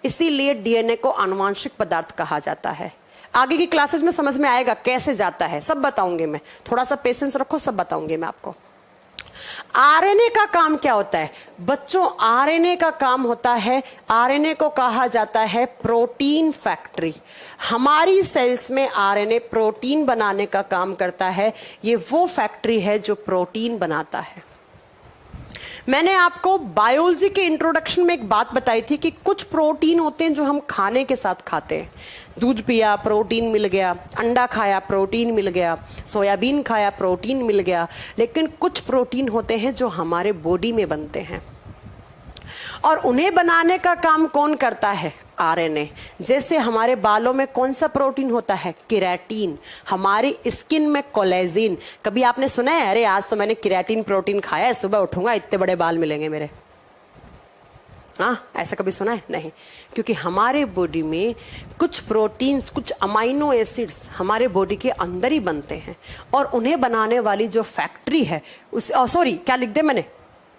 इसीलिए डीएनए को आनुवंशिक पदार्थ कहा जाता है। आगे की क्लासेस में समझ में आएगा कैसे जाता है, सब बताऊंगी मैं, थोड़ा सा पेशेंस रखो, सब बताऊंगी मैं आपको। आरएनए का काम क्या होता है बच्चों, आरएनए का काम होता है, आरएनए को कहा जाता है प्रोटीन फैक्ट्री। हमारी सेल्स में आरएनए प्रोटीन बनाने का काम करता है। ये वो फैक्ट्री है जो प्रोटीन बनाता है। मैंने आपको बायोलॉजी के इंट्रोडक्शन में एक बात बताई थी कि कुछ प्रोटीन होते हैं जो हम खाने के साथ खाते हैं। दूध पिया प्रोटीन मिल गया, अंडा खाया प्रोटीन मिल गया, सोयाबीन खाया प्रोटीन मिल गया। लेकिन कुछ प्रोटीन होते हैं जो हमारे बॉडी में बनते हैं और उन्हें बनाने का काम कौन करता है, आरएनए। जैसे हमारे बालों में कौन सा प्रोटीन होता है, केराटिन। हमारी स्किन में कोलेजिन। कभी आपने सुना है अरे आज तो मैंने केराटिन प्रोटीन खाया है, सुबह उठूंगा इतने बड़े बाल मिलेंगे मेरे? हाँ, ऐसा कभी सुना है? नहीं। क्योंकि हमारे बॉडी में कुछ प्रोटीन्स, कुछ अमाइनो एसिड्स हमारे बॉडी के अंदर ही बनते हैं और उन्हें बनाने वाली जो फैक्ट्री है उस सॉरी क्या लिख दे मैंने,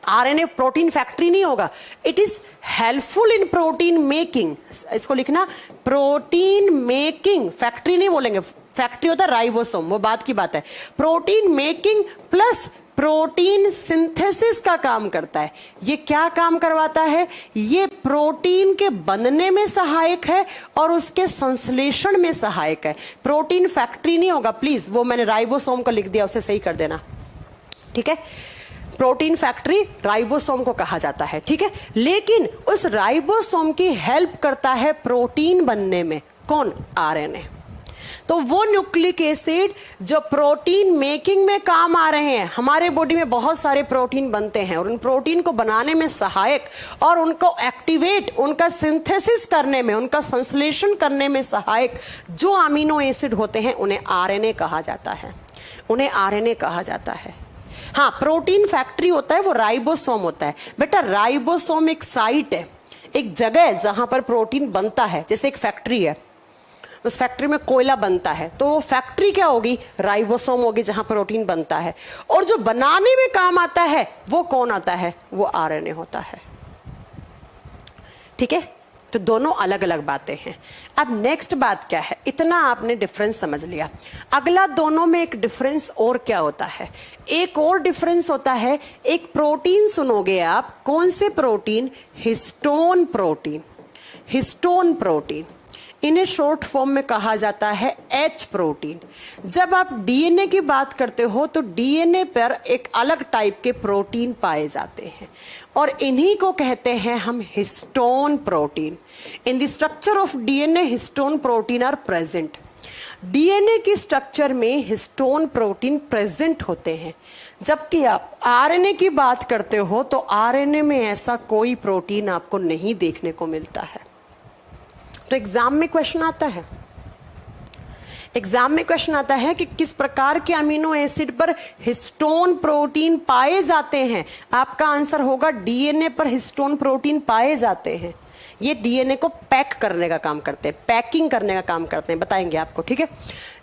आरएनए प्रोटीन फैक्ट्री नहीं होगा, it is helpful in protein making. इसको लिखना, प्रोटीन मेकिंग, फैक्ट्री नहीं बोलेंगे, फैक्ट्री होता है राइबोसोम, वो बात की बात है। Protein making plus protein synthesis का काम करता है। ये क्या काम करवाता है, ये प्रोटीन के बनने में सहायक है और उसके संश्लेषण में सहायक है। प्रोटीन फैक्ट्री नहीं होगा, प्लीज वो मैंने राइबोसोम को लिख दिया, उसे सही कर देना, ठीक है। प्रोटीन फैक्ट्री राइबोसोम को कहा जाता है, ठीक है। लेकिन उस राइबोसोम की हेल्प करता है प्रोटीन बनने में कौन, आरएनए। तो वो न्यूक्लिक एसिड जो प्रोटीन मेकिंग में काम आ रहे हैं, हमारे बॉडी में बहुत सारे प्रोटीन बनते हैं और उन प्रोटीन को बनाने में सहायक और उनको एक्टिवेट, उनका सिंथेसिस करने में, उनका संश्लेषण करने में सहायक जो अमीनो एसिड होते हैं उन्हें आरएनए कहा जाता है, उन्हें आरएनए कहा जाता है। हाँ, प्रोटीन फैक्ट्री होता है वो राइबोसोम होता है। बेटा राइबोसोम एक साइट है, एक जगह है जहां पर प्रोटीन बनता है। जैसे एक फैक्ट्री है, उस फैक्ट्री में कोयला बनता है, तो वो फैक्ट्री क्या होगी, राइबोसोम होगी जहां प्रोटीन बनता है। और जो बनाने में काम आता है वो कौन आता है, वो आरएनए होता है, ठीक है। तो दोनों अलग अलग बातें हैं। अब नेक्स्ट बात क्या है, इतना आपने डिफरेंस समझ लिया। अगला दोनों में एक डिफरेंस और क्या होता है, एक और डिफरेंस होता है, एक प्रोटीन सुनोगे आप, कौन से protein, histone protein. Histone protein इन्हें शॉर्ट फॉर्म में कहा जाता है एच प्रोटीन। जब आप डीएनए की बात करते हो तो डीएनए पर एक अलग टाइप के प्रोटीन पाए जाते हैं और इन्हीं को कहते हैं हम histone protein. In the structure of DNA histone protein are present. DNA की स्ट्रक्चर में हिस्टोन प्रोटीन प्रेजेंट होते हैं। जबकि आप आरएनए की बात करते हो तो आरएनए में ऐसा कोई प्रोटीन आपको नहीं देखने को मिलता है। तो एग्जाम में क्वेश्चन आता है, एग्जाम में क्वेश्चन आता है कि किस प्रकार के अमीनो एसिड पर हिस्टोन प्रोटीन पाए जाते हैं। आपका आंसर होगा डीएनए पर हिस्टोन प्रोटीन पाए जाते हैं। ये डीएनए को पैक करने का काम करते हैं, पैकिंग करने का काम करते हैं, बताएंगे आपको, ठीक है।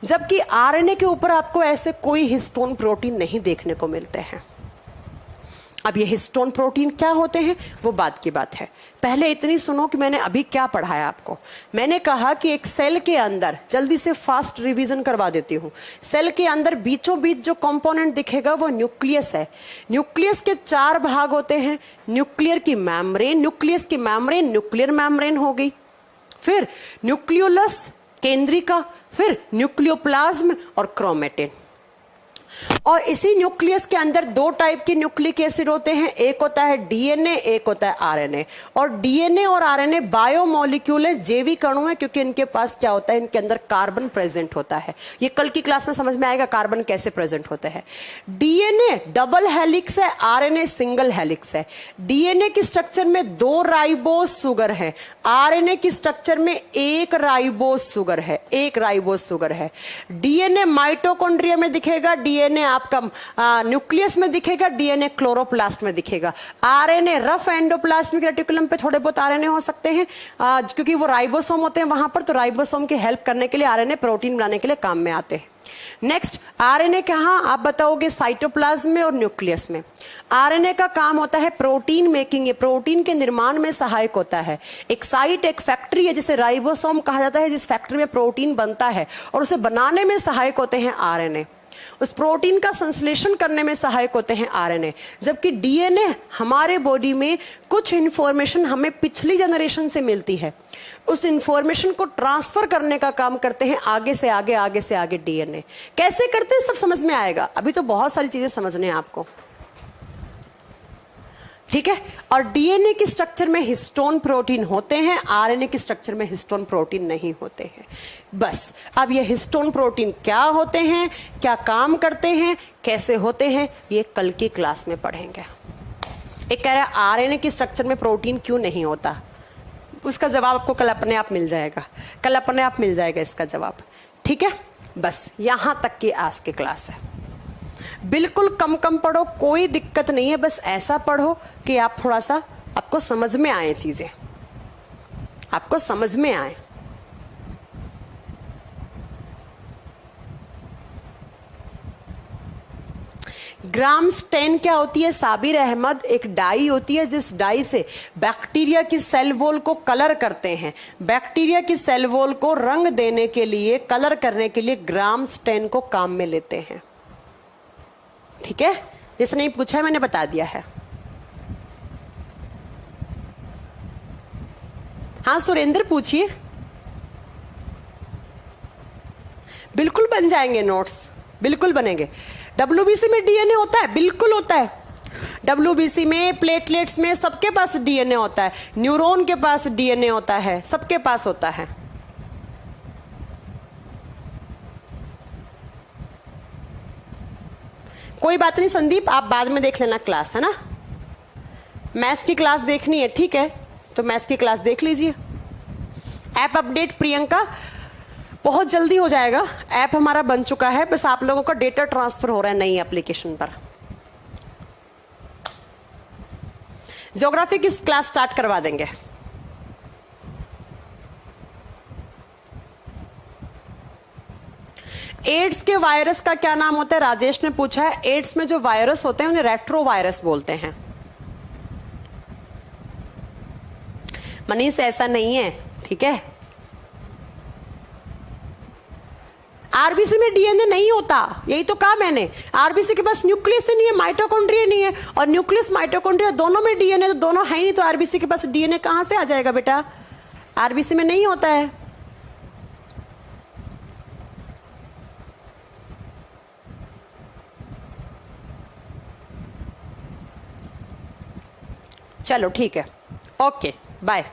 जबकि आरएनए के ऊपर आपको ऐसे कोई हिस्टोन प्रोटीन नहीं देखने को मिलते हैं। अब ये हिस्टोन प्रोटीन क्या होते हैं वो बात की बात है। पहले इतनी सुनो कि मैंने अभी क्या पढ़ाया आपको। मैंने कहा कि एक सेल के अंदर, जल्दी से फास्ट रिवीजन करवा देती हूँ, सेल के अंदर बीचों बीच जो कंपोनेंट दिखेगा वो न्यूक्लियस है। न्यूक्लियस के 4 भाग होते हैं। न्यूक्लियर की मेम्ब्रेन, न्यूक्लियस की मेम्ब्रेन न्यूक्लियर मेम्ब्रेन हो गई, फिर न्यूक्लियोलस केंद्रिका, फिर न्यूक्लियोप्लाज्म और क्रोमेटिन। और इसी न्यूक्लियस के अंदर 2 टाइप के न्यूक्लिक एसिड होते हैं, एक होता है डीएनए, एक होता है आरएनए। और डीएनए और आरएनए बायोमोलिक्यूल है, जैविक अणु है, क्योंकि इनके पास क्या होता है, इनके अंदर कार्बन प्रेजेंट होता है। ये कल की क्लास में समझ में आएगा कार्बन कैसे प्रेजेंट होता है। डीएनए डबल हेलिक्स है, आरएनए सिंगल हेलिक्स है। डीएनए की स्ट्रक्चर में 2 राइबोस सुगर है, आरएनए की स्ट्रक्चर में 1 राइबोस सुगर है, 1 राइबोस सुगर है। डीएनए माइटोकॉन्ड्रिया में दिखेगा, डीएनए आपका न्यूक्लियस में दिखेगा, डीएनए क्लोरोप्लास्ट में दिखेगा। आरएनए रफ एंडोप्लाज्मिक रेटिकुलम पे थोड़े बहुत आरएनए हो सकते हैं, क्योंकि वो राइबोसोम होते हैं वहां पर, तो राइबोसोम की हेल्प करने के लिए आरएनए प्रोटीन बनाने के लिए काम में आते हैं। नेक्स्ट, आरएनए कहां आप बताओगे, साइटोप्लाज्म में और न्यूक्लियस में। आरएनए का काम होता है प्रोटीन मेकिंग, ये प्रोटीन के निर्माण में सहायक होता है। एक साइट, एक फैक्ट्री है जिसे राइबोसोम कहा जाता है, जिस फैक्ट्री में प्रोटीन बनता है, और उसे बनाने में सहायक होते हैं आरएनए। उस प्रोटीन का संश्लेषण करने में सहायक होते हैं आरएनए। जबकि डीएनए हमारे बॉडी में कुछ इंफॉर्मेशन हमें पिछली जनरेशन से मिलती है, उस इंफॉर्मेशन को ट्रांसफर करने का काम करते हैं आगे से आगे, आगे से आगे डीएनए। कैसे करते हैं सब समझ में आएगा, अभी तो बहुत सारी चीजें समझने हैं आपको, ठीक है। और डीएनए की स्ट्रक्चर में हिस्टोन प्रोटीन होते हैं, आरएनए की स्ट्रक्चर में हिस्टोन प्रोटीन नहीं होते हैं। बस अब ये हिस्टोन प्रोटीन क्या होते हैं, क्या काम करते हैं, कैसे होते हैं, ये कल की क्लास में पढ़ेंगे। एक कह रहा है आरएनए की स्ट्रक्चर में प्रोटीन क्यों नहीं होता, उसका जवाब आपको कल अपने आप मिल जाएगा, कल अपने आप मिल जाएगा इसका जवाब, ठीक है। बस यहां तक की आज की क्लास है। बिल्कुल कम पढ़ो, कोई दिक्कत नहीं है, बस ऐसा पढ़ो कि आप थोड़ा सा, आपको समझ में आए चीजें, आपको समझ में आए। ग्रामस्टेन क्या होती है साबिर अहमद, एक डाई होती है जिस डाई से बैक्टीरिया की सेल वॉल को कलर करते हैं। बैक्टीरिया की सेल वॉल को रंग देने के लिए, कलर करने के लिए ग्रामस्टेन को काम में लेते हैं, ठीक है। जिसने नहीं पूछा है मैंने बता दिया है। हाँ सुरेंद्र पूछिए। बिल्कुल बन जाएंगे नोट्स, बिल्कुल बनेंगे। डब्ल्यूबीसी में डीएनए होता है, बिल्कुल होता है। डब्ल्यूबीसी में, प्लेटलेट्स में, सबके पास डीएनए होता है। न्यूरॉन के पास डीएनए होता है, सबके पास होता है। कोई बात नहीं संदीप, आप बाद में देख लेना क्लास, है ना। मैथ्स की क्लास देखनी है, ठीक है, तो मैथ्स की क्लास देख लीजिए। ऐप अपडेट प्रियंका बहुत जल्दी हो जाएगा, ऐप हमारा बन चुका है, बस आप लोगों का डेटा ट्रांसफर हो रहा है नई एप्लीकेशन पर। ज्योग्राफी की क्लास स्टार्ट करवा देंगे। एड्स के वायरस का क्या नाम होता है, राजेश ने पूछा है। एड्स में जो वायरस होते हैं उन्हें रेट्रोवायरस बोलते हैं। मनीष ऐसा नहीं है, ठीक है। आरबीसी में डीएनए नहीं होता, यही तो कहा मैंने। आरबीसी के पास न्यूक्लियस नहीं है, माइटोकॉन्ड्रिया नहीं है, और न्यूक्लियस माइटोकॉन्ड्रिया दोनों में डीएनए, तो दोनों है ही नहीं, तो आरबीसी के पास डीएनए कहां से आ जाएगा बेटा, आरबीसी में नहीं होता है। चलो ठीक है, ओके बाय।